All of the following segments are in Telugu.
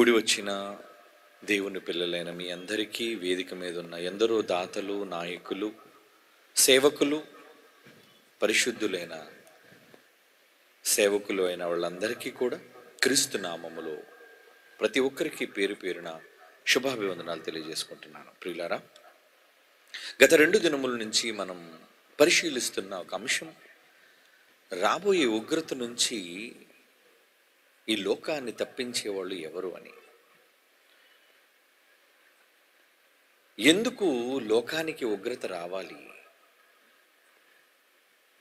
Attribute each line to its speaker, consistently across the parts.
Speaker 1: కూడి వచ్చిన దేవుని పిల్లలైన మీ అందరికీ వేదిక మీద ఉన్న ఎందరో దాతలు, నాయకులు, సేవకులు, పరిశుద్ధులైన సేవకులు అయిన వాళ్ళందరికీ కూడా క్రీస్తు నామములో ప్రతి ఒక్కరికి పేరు పేరున శుభాభివందనాలు తెలియజేసుకుంటున్నాను. ప్రియులారా, గత 2 దినముల నుంచి మనం పరిశీలిస్తున్న ఒక అంశం, రాబోయే ఉగ్రత నుంచి ఈ లోకాన్ని తప్పించేవాళ్ళు ఎవరు అని. ఎందుకు లోకానికి ఉగ్రత రావాలి?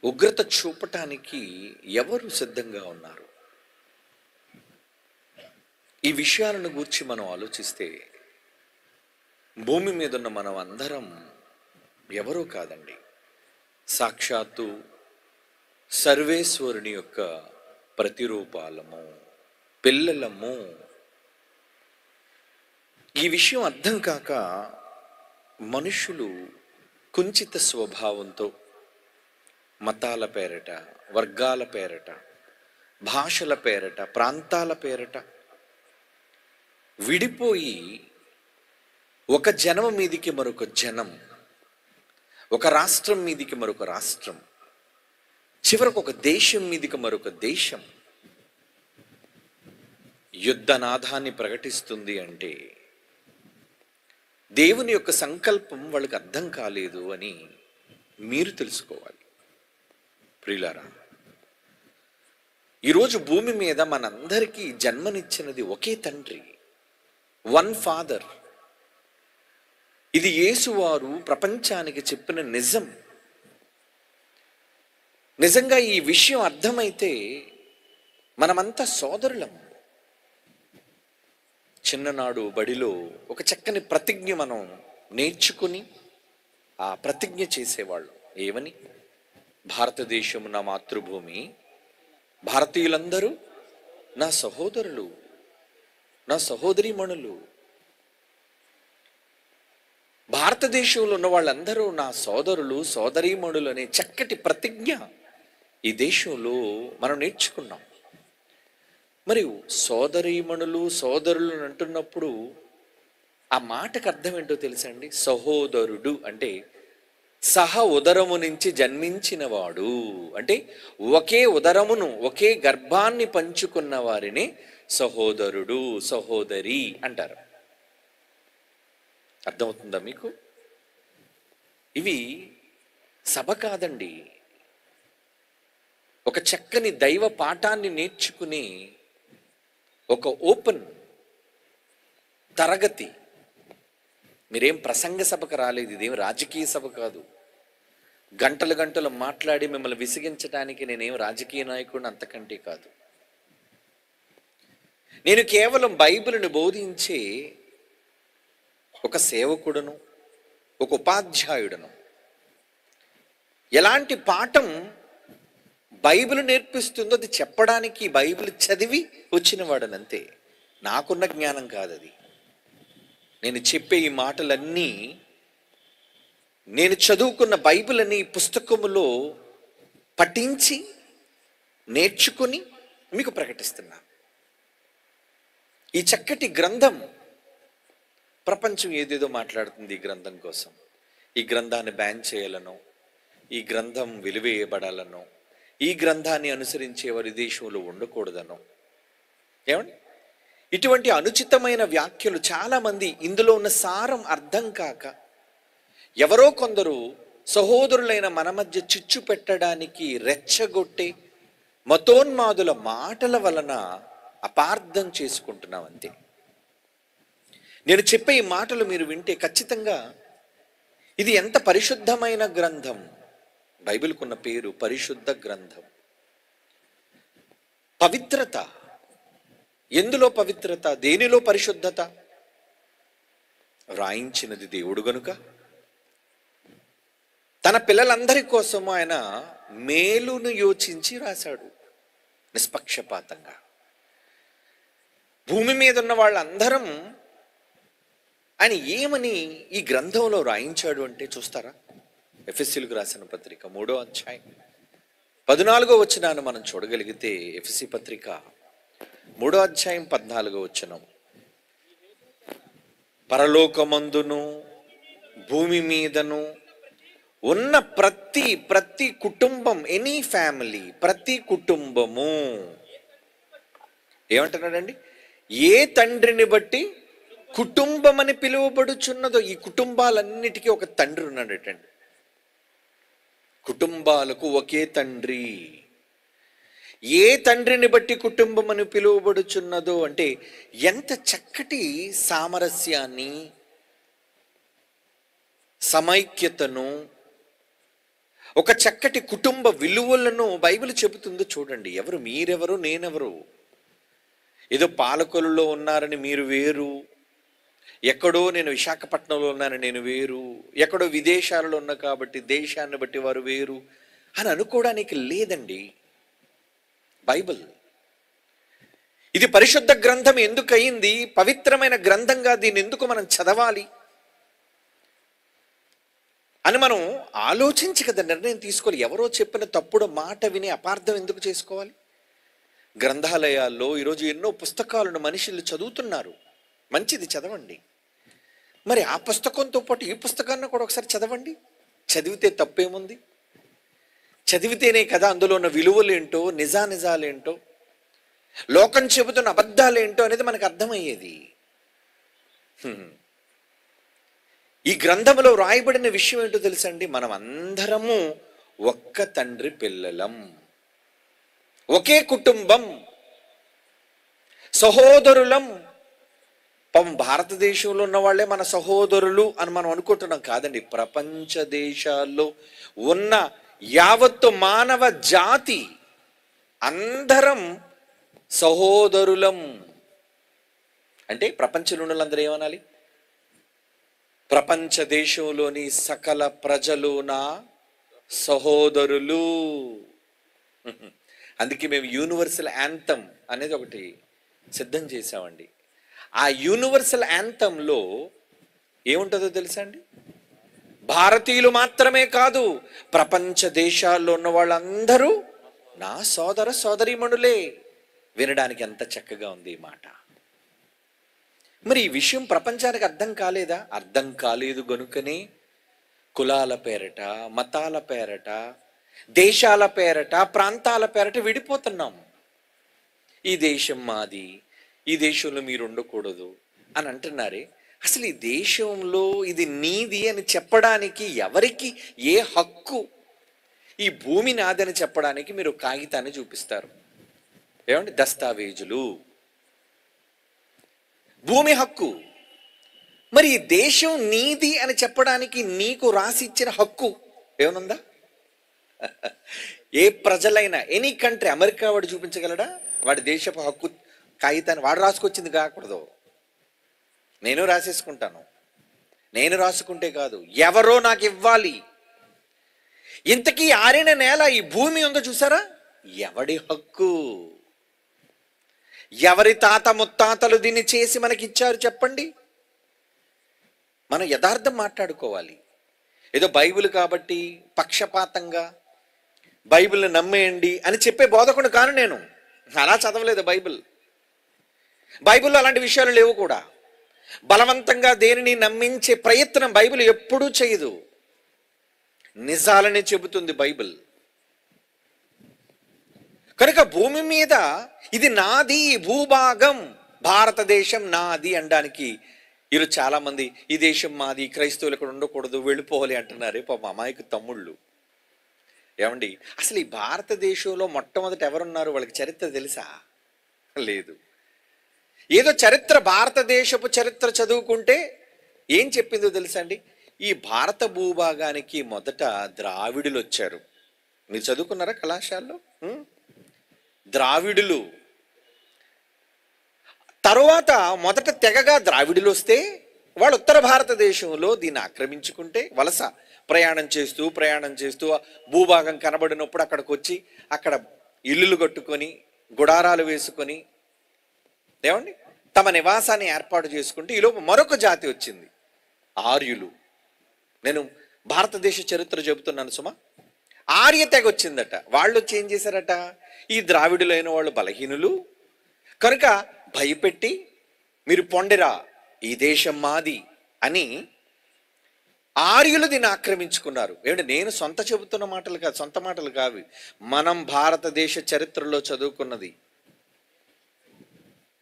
Speaker 1: ఉగ్రత చూపటానికి ఎవరు సిద్ధంగా ఉన్నారు? ఈ విషయాలను గూర్చి మనం ఆలోచిస్తే భూమి మీద ఉన్న మనం అందరం ఎవరూ కాదండి, సాక్షాత్తు సర్వేశ్వరుని యొక్క ప్రతిరూపాలము, పిల్లలము. ఈ విషయం అర్థం కాక మనుషులు కుంచిత స్వభావంతో మతాల పేరట, వర్గాల పేరట, భాషల పేరట, ప్రాంతాల పేరట విడిపోయి ఒక జనం మీదికి మరొక జనం, ఒక రాష్ట్రం మీదికి మరొక రాష్ట్రం, చివరకు ఒక దేశం మీదికి మరొక దేశం యుద్ధనాదాన్ని ప్రకటిస్తుంది అంటే దేవుని యొక్క సంకల్పం వాళ్ళకి అర్థం కాలేదు అని మీరు తెలుసుకోవాలి. ప్రియులారా, ఈరోజు భూమి మీద మనందరికీ జన్మనిచ్చినది ఒకే తండ్రి, వన్ ఫాదర్. ఇది యేసువారు ప్రపంచానికి చెప్పిన నిజం. నిజంగా ఈ విషయం అర్థమైతే మనమంతా సోదరులం. చిన్ననాడు బడిలో ఒక చక్కని ప్రతిజ్ఞ మనం నేర్చుకుని ఆ ప్రతిజ్ఞ చేసేవాళ్ళు. ఏమని? భారతదేశం నా మాతృభూమి, భారతీయులందరూ నా సహోదరులు, నా సహోదరీమణులు. భారతదేశంలో ఉన్న వాళ్ళందరూ నా సోదరులు, సోదరీమణులు అనే చక్కటి ప్రతిజ్ఞ ఈ దేశంలో మనం నేర్చుకున్నాం. మరి సోదరీమణులు, సోదరులు అంటున్నప్పుడు ఆ మాటకు అర్థం ఏంటో తెలుసా అండి? సహోదరుడు అంటే సహ ఉదరము నుంచి జన్మించినవాడు, అంటే ఒకే ఉదరమును, ఒకే గర్భాన్ని పంచుకున్న వారిని సహోదరుడు, సహోదరి అంటారు. అర్థమవుతుందా మీకు? ఇవి సభ కాదండి, ఒక చక్కని దైవ పాఠాన్ని నేర్చుకుని ఒక ఓపెన్ తరగతి. మీరేం ప్రసంగ సభకు రాలేదు, ఇదేం రాజకీయ సభ కాదు. గంటలు గంటలు మాట్లాడి మిమ్మల్ని విసిగించడానికి నేనేం రాజకీయ నాయకుడిని అంతకంటే కాదు. నేను కేవలం బైబిల్ని బోధించే ఒక సేవకుడును, ఒక ఉపాధ్యాయుడును. ఎలాంటి పాఠం బైబిల్ నేర్పిస్తుందో అది చెప్పడానికి బైబిల్ చదివి వచ్చిన వాడనంతే. నాకున్న జ్ఞానం కాదు అది. నేను చెప్పే ఈ మాటలన్నీ నేను చదువుకున్న బైబిల్ అనే పుస్తకములో పఠించి నేర్చుకుని మీకు ప్రకటిస్తున్నా. ఈ చక్కటి గ్రంథం, ప్రపంచం ఏదేదో మాట్లాడుతుంది ఈ గ్రంథం కోసం. ఈ గ్రంథాన్ని బ్యాన్ చేయాలనో, ఈ గ్రంథం వెలివేయబడాలనో, ఈ గ్రంథాన్ని అనుసరించే వారి దేశంలో ఉండకూడదనో. ఏమండి, ఇటువంటి అనుచితమైన వ్యాఖ్యలు చాలామంది, ఇందులో ఉన్న సారం అర్థం కాక ఎవరో కొందరు సహోదరులైన మన మధ్య చిచ్చు పెట్టడానికి రెచ్చగొట్టే మతోన్మాదుల మాటల వలన అపార్థం చేసుకుంటున్నాం అంతే. నేను చెప్పే ఈ మాటలు మీరు వింటే ఖచ్చితంగా ఇది ఎంత పరిశుద్ధమైన గ్రంథం. బైబిల్కున్న పేరు పరిశుద్ధ గ్రంథం. పవిత్రత. ఎందులో పవిత్రత? దేనిలో పరిశుద్ధత? రాయించినది దేవుడు గనుక తన పిల్లలందరి కోసం ఆయన మేలును యోచించి రాశాడు, నిష్పక్షపాతంగా. భూమి మీద ఉన్న వాళ్ళందరం ఆయన ఏమని ఈ గ్రంథంలో రాయించాడు అంటే చూస్తారా? ఎఫెసీలకు రాసిన పత్రిక 3వ అధ్యాయం 14వ వచనాన్ని మనం చూడగలిగితే, ఎఫెసీ పత్రిక 3వ అధ్యాయం 14వ వచనం, పరలోకమందును భూమి మీదను ఉన్న ప్రతి కుటుంబం, ఎనీ ఫ్యామిలీ, ప్రతి కుటుంబము ఏమంటున్నాడండి? ఏ తండ్రిని బట్టి కుటుంబం అని పిలువబడుచున్నదో. ఈ కుటుంబాలన్నిటికీ ఒక తండ్రి ఉన్నాడటండి. కుటుంబాలకు ఒకే తండ్రి. ఏ తండ్రిని బట్టి కుటుంబం అని పిలువబడుచున్నదో అంటే ఎంత చక్కటి సామరస్యాన్ని, సమైక్యతను, ఒక చక్కటి కుటుంబ విలువలను బైబిల్ చెబుతుందో చూడండి. ఎవరు మీరెవరు, నేనెవరు? ఏదో పాలకొల్లులో ఉన్నారని మీరు వేరు, ఎక్కడో నేను విశాఖపట్నంలో ఉన్నానని నేను వేరు, ఎక్కడో విదేశాలలో ఉన్నా కాబట్టి దేశాన్ని బట్టి వారు వేరు అని అనుకోవడానికి లేదండి. బైబిల్ ఇది పరిశుద్ధ గ్రంథం ఎందుకు అయింది? పవిత్రమైన గ్రంథంగా దీన్ని ఎందుకు మనం చదవాలి అని మనం ఆలోచించి కదా నిర్ణయం తీసుకోవాలి. ఎవరో చెప్పిన తప్పుడు మాట విని అపార్థం ఎందుకు చేసుకోవాలి? గ్రంథాలయాల్లో ఈరోజు ఎన్నో పుస్తకాలను మనుషులు చదువుతున్నారు. మంచిది, చదవండి. మరి ఆ పుస్తకంతో పాటు ఈ పుస్తకాన్ని కూడా ఒకసారి చదవండి. చదివితే తప్పేముంది? చదివితేనే కదా అందులో ఉన్న విలువలేంటో, నిజాలేంటో, లోకం చెబుతున్న అబద్ధాలేంటో అనేది మనకు అర్థమయ్యేది. ఈ గ్రంథంలో రాయబడిన విషయం ఏంటో తెలుసండి? మనం అందరము ఒక్క తండ్రి పిల్లలం, ఒకే కుటుంబం, సహోదరులం. పాపం భారతదేశంలో ఉన్న వాళ్ళే మన సహోదరులు అని మనం అనుకుంటున్నాం. కాదండి, ప్రపంచ దేశాల్లో ఉన్న యావత్తు మానవ జాతి అందరం సహోదరులం. అంటే ప్రపంచంలో ఉన్న వాళ్ళందరూ ఏమనాలి? ప్రపంచ దేశంలోని సకల ప్రజలు నా సహోదరులు. అందుకే మేము యూనివర్సల్ యాంథమ్ అనేది ఒకటి సిద్ధం చేసామండి. ఆ యూనివర్సల్ యాంథంలో ఏముంటుందో తెలుసా అండి? భారతీయులు మాత్రమే కాదు, ప్రపంచ దేశాల్లో ఉన్న వాళ్ళందరూ నా సోదర సోదరీమణులే. వినడానికి ఎంత చక్కగా ఉంది ఈ మాట. మరి ఈ విషయం ప్రపంచానికి అర్థం కాలేదా? అర్థం కాలేదు గనుకనే కులాల పేరట, మతాల పేరట, దేశాల పేరట, ప్రాంతాల పేరట విడిపోతున్నాం. ఈ దేశం మాది, ఈ దేశంలో మీరు ఉండకూడదు అని అంటున్నారే. అసలు ఈ దేశంలో ఇది నీది అని చెప్పడానికి ఎవరికి ఏ హక్కు? ఈ భూమి నాదని చెప్పడానికి మీరు కాగితాన్ని చూపిస్తారు. ఏమండి? దస్తావేజులు, భూమి హక్కు. మరి ఈ దేశం నీది అని చెప్పడానికి నీకు రాసి ఇచ్చిన హక్కు ఏమనుందా? ఏ ప్రజలైనా, ఎనీ కంట్రీ, అమెరికా వాడు చూపించగలడా వాడి దేశపు హక్కు కాగితాన్ని? వాడు రాసుకొచ్చింది కాకూడదు. నేను రాసేసుకుంటాను. నేను రాసుకుంటే కాదు, ఎవరో నాకు ఇవ్వాలి. ఇంతకీ ఆరిన నేల, ఈ భూమి ఉందో చూసారా? ఎవడి హక్కు? ఎవరి తాత ముత్తాతలు దీన్ని చేసి మనకి ఇచ్చారు చెప్పండి? మనం యథార్థం మాట్లాడుకోవాలి. ఏదో బైబిల్ కాబట్టి పక్షపాతంగా బైబిల్ని నమ్మేయండి అని చెప్పే బోధకుడు కాను నేను. అలా చదవలేదు బైబిల్. బైబిల్లో అలాంటి విషయాలు లేవు కూడా. బలవంతంగా దేనిని నమ్మించే ప్రయత్నం బైబిల్ ఎప్పుడూ చేయదు. నిజాలని చెబుతుంది బైబిల్. కనుక భూమి మీద ఇది నాది, భూభాగం, భారతదేశం నాది అనడానికి ఈరోజు చాలా మంది ఈ దేశం మాది, క్రైస్తవులు ఇక్కడ ఉండకూడదు, వెళ్ళిపోవాలి అంటున్నారే. పాపం అమాయకు తమ్ముళ్ళు. ఏమండి, అసలు ఈ భారతదేశంలో మొట్టమొదట ఎవరున్నారు? వాళ్ళకి చరిత్ర తెలుసా? లేదు. ఏదో చరిత్ర, భారతదేశపు చరిత్ర చదువుకుంటే ఏం చెప్పిందో తెలుసా అండి? ఈ భారత భూభాగానికి మొదట ద్రావిడులు వచ్చారు. మీరు చదువుకున్నారా కళాశాలలో? ద్రావిడులు. తరువాత మొదట తెగగా ద్రావిడులు వస్తే వాళ్ళు ఉత్తర భారతదేశంలో దీన్ని ఆక్రమించుకుంటే వలస ప్రయాణం చేస్తూ భూభాగం కనబడినప్పుడు అక్కడికి వచ్చి అక్కడ ఇల్లులు కట్టుకొని, గుడారాలు వేసుకొని, ఏమండి, తమ నివాసాన్ని ఏర్పాటు చేసుకుంటే ఈలోపు మరొక జాతి వచ్చింది, ఆర్యులు. నేను భారతదేశ చరిత్ర చెబుతున్నాను సుమా. ఆర్య తెగ వచ్చిందట. వాళ్ళు వచ్చి ఏం చేశారట? ఈ ద్రావిడులైన వాళ్ళు బలహీనులు కనుక భయపెట్టి, మీరు పొండిరా, ఈ దేశం మాది అని ఆర్యులు దీన్ని ఆక్రమించుకున్నారు. ఏమంటే నేను చెబుతున్న మాటలు కాదు, సొంత మాటలు కావు, మనం భారతదేశ చరిత్రలో చదువుకున్నది.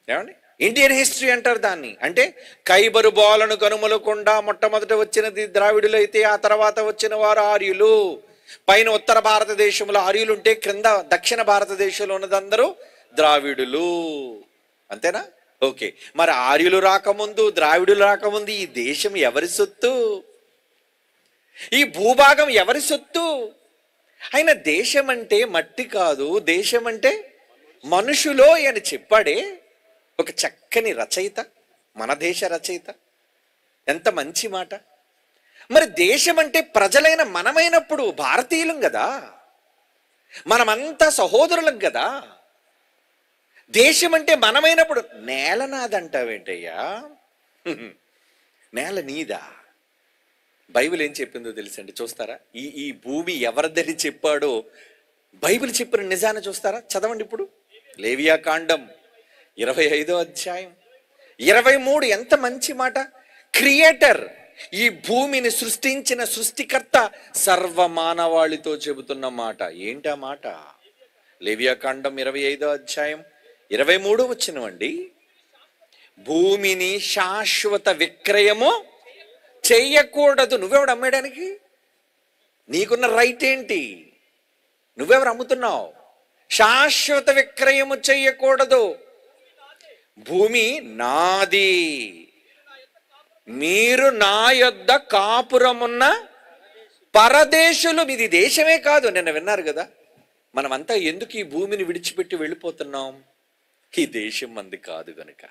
Speaker 1: ఏమండి ఇండియన్ హిస్టరీ అంటారు దాన్ని. అంటే కైబరు బోలను కనుమలకుండా మొట్టమొదట వచ్చినది ద్రావిడులు అయితే ఆ తర్వాత వచ్చిన వారు ఆర్యులు. పైన ఉత్తర భారతదేశంలో ఆర్యులు ఉంటే క్రింద దక్షిణ భారతదేశంలో ఉన్నదందరూ ద్రావిడులు. అంతేనా? ఓకే. మరి ఆర్యులు రాకముందు, ద్రావిడులు రాకముందు ఈ దేశం ఎవరి సొత్తు? ఈ భూభాగం ఎవరి సొత్తు? అయినా దేశం అంటే మట్టి కాదు, దేశం అంటే మనుషులో అని చెప్పాడే ఒక చక్కని రచయిత, మన దేశ రచయిత. ఎంత మంచి మాట. మరి దేశం అంటే ప్రజలైన మనమైనప్పుడు భారతీయులం కదా, మనమంతా సహోదరులం కదా. దేశం అంటే మనమైనప్పుడు నేల నాదంటావేంటయ్యా? నేల నీదా? బైబిల్ ఏం చెప్పిందో తెలుసండి, చూస్తారా? ఈ భూమి ఎవరిదని చెప్పాడో బైబిల్ చెప్పిన నిజాన్ని చూస్తారా? చదవండి ఇప్పుడు. లేవియా కాండం 25వ అధ్యాయం 23. ఎంత మంచి మాట. క్రియేటర్, ఈ భూమిని సృష్టించిన సృష్టికర్త సర్వమానవాళితో చెబుతున్న మాట. ఏంటా మాట? లేవియా కాండం 25వ అధ్యాయం 23 వచనమండి. భూమిని శాశ్వత విక్రయము చెయ్యకూడదు. నువ్వెవడు అమ్మేయడానికి? నీకున్న రైట్ ఏంటి? నువ్వెవరు అమ్ముతున్నావు? శాశ్వత విక్రయము చెయ్యకూడదు. భూమి నాది, మీరు నా యొద్ద కాపురమున్న పరదేశులు. ఇది దేశమే కాదు. నిన్న విన్నారు కదా, మనమంతా ఎందుకు ఈ భూమిని విడిచిపెట్టి వెళ్ళిపోతున్నాం? ఈ దేశం మంది కాదు గనుక,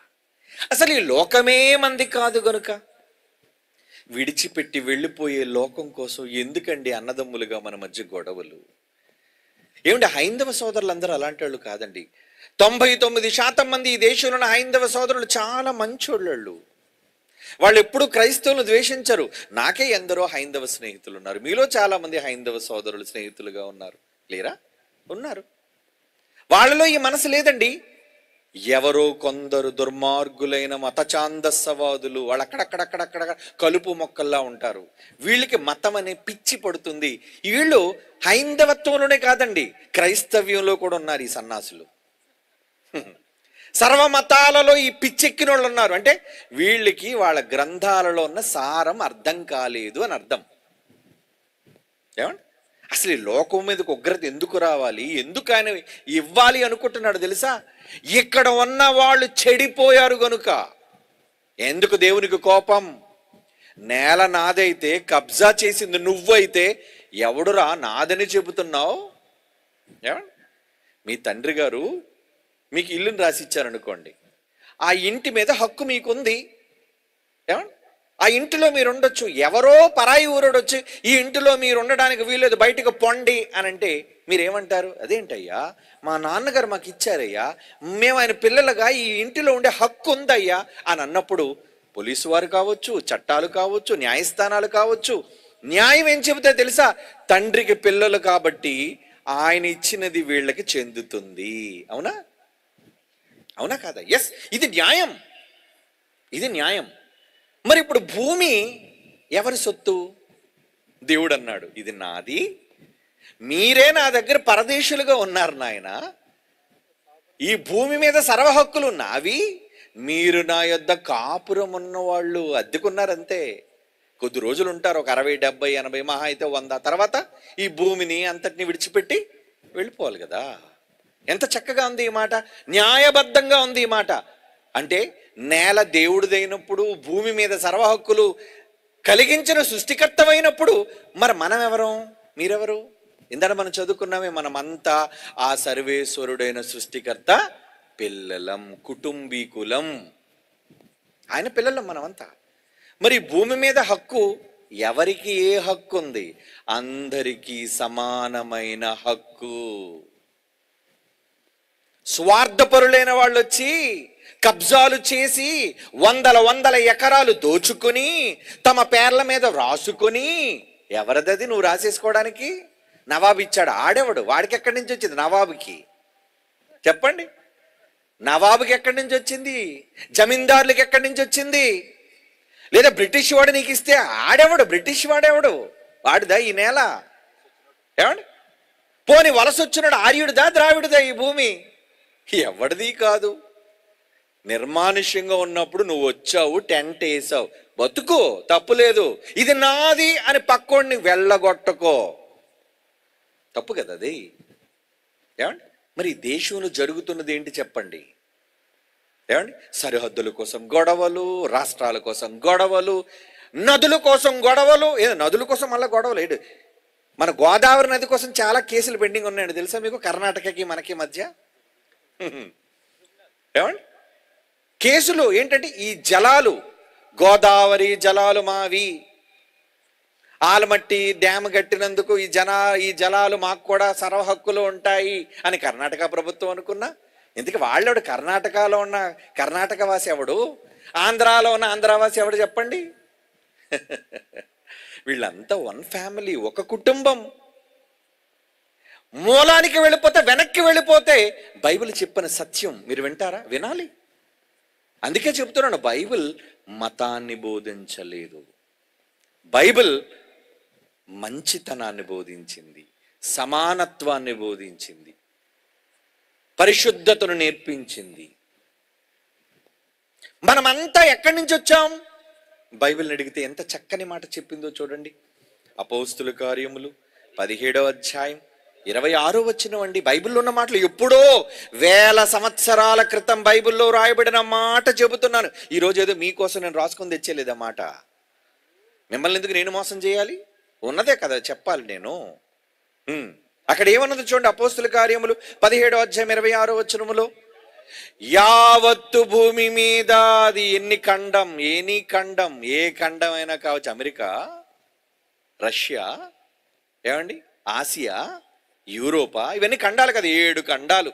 Speaker 1: అసలు ఈ లోకమే మంది కాదు గనుక. విడిచిపెట్టి వెళ్ళిపోయే లోకం కోసం ఎందుకండి అన్నదమ్ములుగా మన మధ్య గొడవలు? ఏమంటే హైందవ సోదరులందరూ అలాంటి వాళ్ళు కాదండి. 99% మంది ఈ దేశంలో ఉన్న హైందవ సోదరులు చాలా మంచోళ్ళు. వాళ్ళు ఎప్పుడు క్రైస్తవులను ద్వేషించరు. నాకే ఎందరో హైందవ స్నేహితులు ఉన్నారు. మీలో చాలా మంది హైందవ సోదరులు స్నేహితులుగా ఉన్నారు, లేరా? ఉన్నారు. వాళ్ళలో ఈ మనసు లేదండి. ఎవరో కొందరు దుర్మార్గులైన మతఛాందస్సవాదులు, వాళ్ళు అక్కడక్కడక్కడక్కడ కలుపు మొక్కల్లా ఉంటారు. వీళ్ళకి మతం అనే పిచ్చి పడుతుంది. వీళ్ళు హైందవత్వంలోనే కాదండి, క్రైస్తవ్యంలో కూడా ఉన్నారు ఈ సన్నాసులు. సర్వమతాలలో ఈ పిచ్చెక్కిన వాళ్ళు ఉన్నారు. అంటే వీళ్ళకి వాళ్ళ గ్రంథాలలో ఉన్న సారం అర్థం కాలేదు అని అర్థం. ఏమండి అసలు ఈ లోకం మీదకి ఉగ్రత ఎందుకు రావాలి, ఎందుకు ఆయన ఇవ్వాలి అనుకుంటున్నాడు తెలుసా? ఇక్కడ ఉన్న వాళ్ళు చెడిపోయారు గనుక. ఎందుకు దేవునికి కోపం? నేల నాదైతే, కబ్జా చేసింది నువ్వైతే ఎవడురా నాదని చెబుతున్నావు? ఏమండి మీ తండ్రి గారు మీకు ఇల్లుని రాసిచ్చారనుకోండి, ఆ ఇంటి మీద హక్కు మీకుంది. ఏమండి ఆ ఇంటిలో మీరు ఉండొచ్చు. ఎవరో పరాయి ఊరోడు వచ్చి ఈ ఇంటిలో మీరు ఉండడానికి వీలేదు, బయటకు పొండి అని అంటే మీరేమంటారు? అదేంటయ్యా, మా నాన్నగారు మాకు ఇచ్చారయ్యా, మేము ఆయన పిల్లలుగా ఈ ఇంటిలో ఉండే హక్కు ఉందయ్యా అని అన్నప్పుడు పోలీసు వారు కావచ్చు, చట్టాలు కావచ్చు, న్యాయస్థానాలు కావచ్చు, న్యాయం ఏం చెబుతా తెలుసా? తండ్రికి పిల్లలు కాబట్టి ఆయన ఇచ్చినది వీళ్ళకి చెందుతుంది. అవునా? అవునా కాదా? ఎస్, ఇది న్యాయం, ఇది న్యాయం. మరి ఇప్పుడు భూమి ఎవరి సొత్తు? దేవుడు అన్నాడు, ఇది నాది, మీరే నా దగ్గర పరదేశులుగా ఉన్నారు నాయన, ఈ భూమి మీద సర్వ హక్కులు నావి, మీరు నా యొద్ద కాపురం ఉన్నవాళ్ళు. అద్దెకున్నారంతే, కొద్ది రోజులు ఉంటారు, ఒక 60, 70, 80, మహా అయితే 100. తర్వాత ఈ భూమిని అంతటిని విడిచిపెట్టి వెళ్ళిపోవాలి కదా. ఎంత చక్కగా ఉంది ఈ మాట, న్యాయబద్ధంగా ఉంది ఈ మాట. అంటే నేల దేవుడిదైనప్పుడు, భూమి మీద సర్వ హక్కులు కలిగించిన సృష్టికర్తమైనప్పుడు మరి మనం ఎవరు, మీరెవరు? ఇందాక మనం చదువుకున్నామే, మనమంతా ఆ సర్వేశ్వరుడైన సృష్టికర్త పిల్లలం, కుటుంబీకులం, ఆయన పిల్లలం మనమంతా. మరి భూమి మీద హక్కు ఎవరికి ఏ హక్కు ఉంది? అందరికీ సమానమైన హక్కు. స్వార్థపరులైన వాళ్ళు వచ్చి కబ్జాలు చేసి వందల ఎకరాలు దోచుకుని తమ పేర్ల మీద రాసుకొని, ఎవరిదది నువ్వు రాసేసుకోవడానికి? నవాబు ఇచ్చాడు. ఆడేవాడు, వాడికి ఎక్కడి నుంచి వచ్చింది? నవాబుకి చెప్పండి, నవాబుకి ఎక్కడి నుంచి వచ్చింది? జమీందారులకి ఎక్కడి నుంచి వచ్చింది? లేదా బ్రిటిష్ వాడు నీకు ఇస్తే ఆడెవడు? బ్రిటిష్ వాడెవడు? వాడిదా ఈ నేల? ఏమండి? పోని వలస వచ్చినాడు ఆర్యుడిదా ద్రావిడుదా ఈ భూమి? ఎవడిది కాదు. నిర్మానుష్యంగా ఉన్నప్పుడు నువ్వు వచ్చావు, టెంట్ వేసావు, బతుకు, తప్పులేదు. ఇది నాది అని పక్కోడిని వెళ్ళగొట్టకో, తప్పు కదా అది. ఏమండి? మరి దేశంలో జరుగుతున్నది ఏంటి చెప్పండి? ఏమండి? సరిహద్దుల కోసం గొడవలు, రాష్ట్రాల కోసం గొడవలు, నదుల కోసం గొడవలు. నదుల కోసం మళ్ళీ గొడవలు ఏంటి? మన గోదావరి నది కోసం చాలా కేసులు పెండింగ్ ఉన్నాయండి, తెలుసా మీకు? కర్ణాటకకి మనకి మధ్య ఏమండి కేసులు ఏంటంటే, ఈ జలాలు, గోదావరి జలాలు మావి, ఆలమట్టి డ్యామ్ కట్టినందుకు ఈ జలాలు మాకు కూడా సర్వ హక్కులు ఉంటాయి అని కర్ణాటక ప్రభుత్వం అనుకున్నా. ఎందుకు వాళ్ళెవడు? కర్ణాటకలో ఉన్న కర్ణాటక వాసి ఎవడు? ఆంధ్రాలో ఉన్న ఆంధ్రావాసి ఎవడు చెప్పండి? వీళ్ళంతా వన్ ఫ్యామిలీ, ఒక కుటుంబం. మూలానికి వెళ్ళిపోతే, వెనక్కి వెళ్ళిపోతే బైబిల్ చెప్పిన సత్యం మీరు వింటారా? వినాలి. అందుకే చెప్తున్నాను, బైబిల్ మతాన్ని బోధించలేదు. బైబిల్ మంచితనాన్ని బోధించింది, సమానత్వాన్ని బోధించింది, పరిశుద్ధతను నేర్పించింది. మనమంతా ఎక్కడి నుంచి వచ్చాం? బైబిల్ని అడిగితే ఎంత చక్కని మాట చెప్పిందో చూడండి. అపోస్తుల కార్యములు 17వ అధ్యాయం 26వ వచనం అండి. బైబిల్లో ఉన్న మాటలు ఎప్పుడో వేల సంవత్సరాల క్రితం బైబిల్లో రాయబడిన మాట చెబుతున్నాను. ఈరోజు ఏదో మీకోసం నేను రాసుకొని తెచ్చేలేదా మాట? మిమ్మల్ని ఎందుకు నేను మోసం చేయాలి? ఉన్నదే కదా చెప్పాలి నేను. అక్కడ ఏమన్నది చూడండి. అపోస్తుల కార్యములు 17వ అధ్యాయం 26వ వచనములో, యావత్తు భూమి మీద, అది ఎన్ని ఖండం, ఏ ఖండం అయినా కావచ్చు, అమెరికా, రష్యా, ఏమండి, ఆసియా, యూరోపా, ఇవన్నీ ఖండాలు కదా, 7 ఖండాలు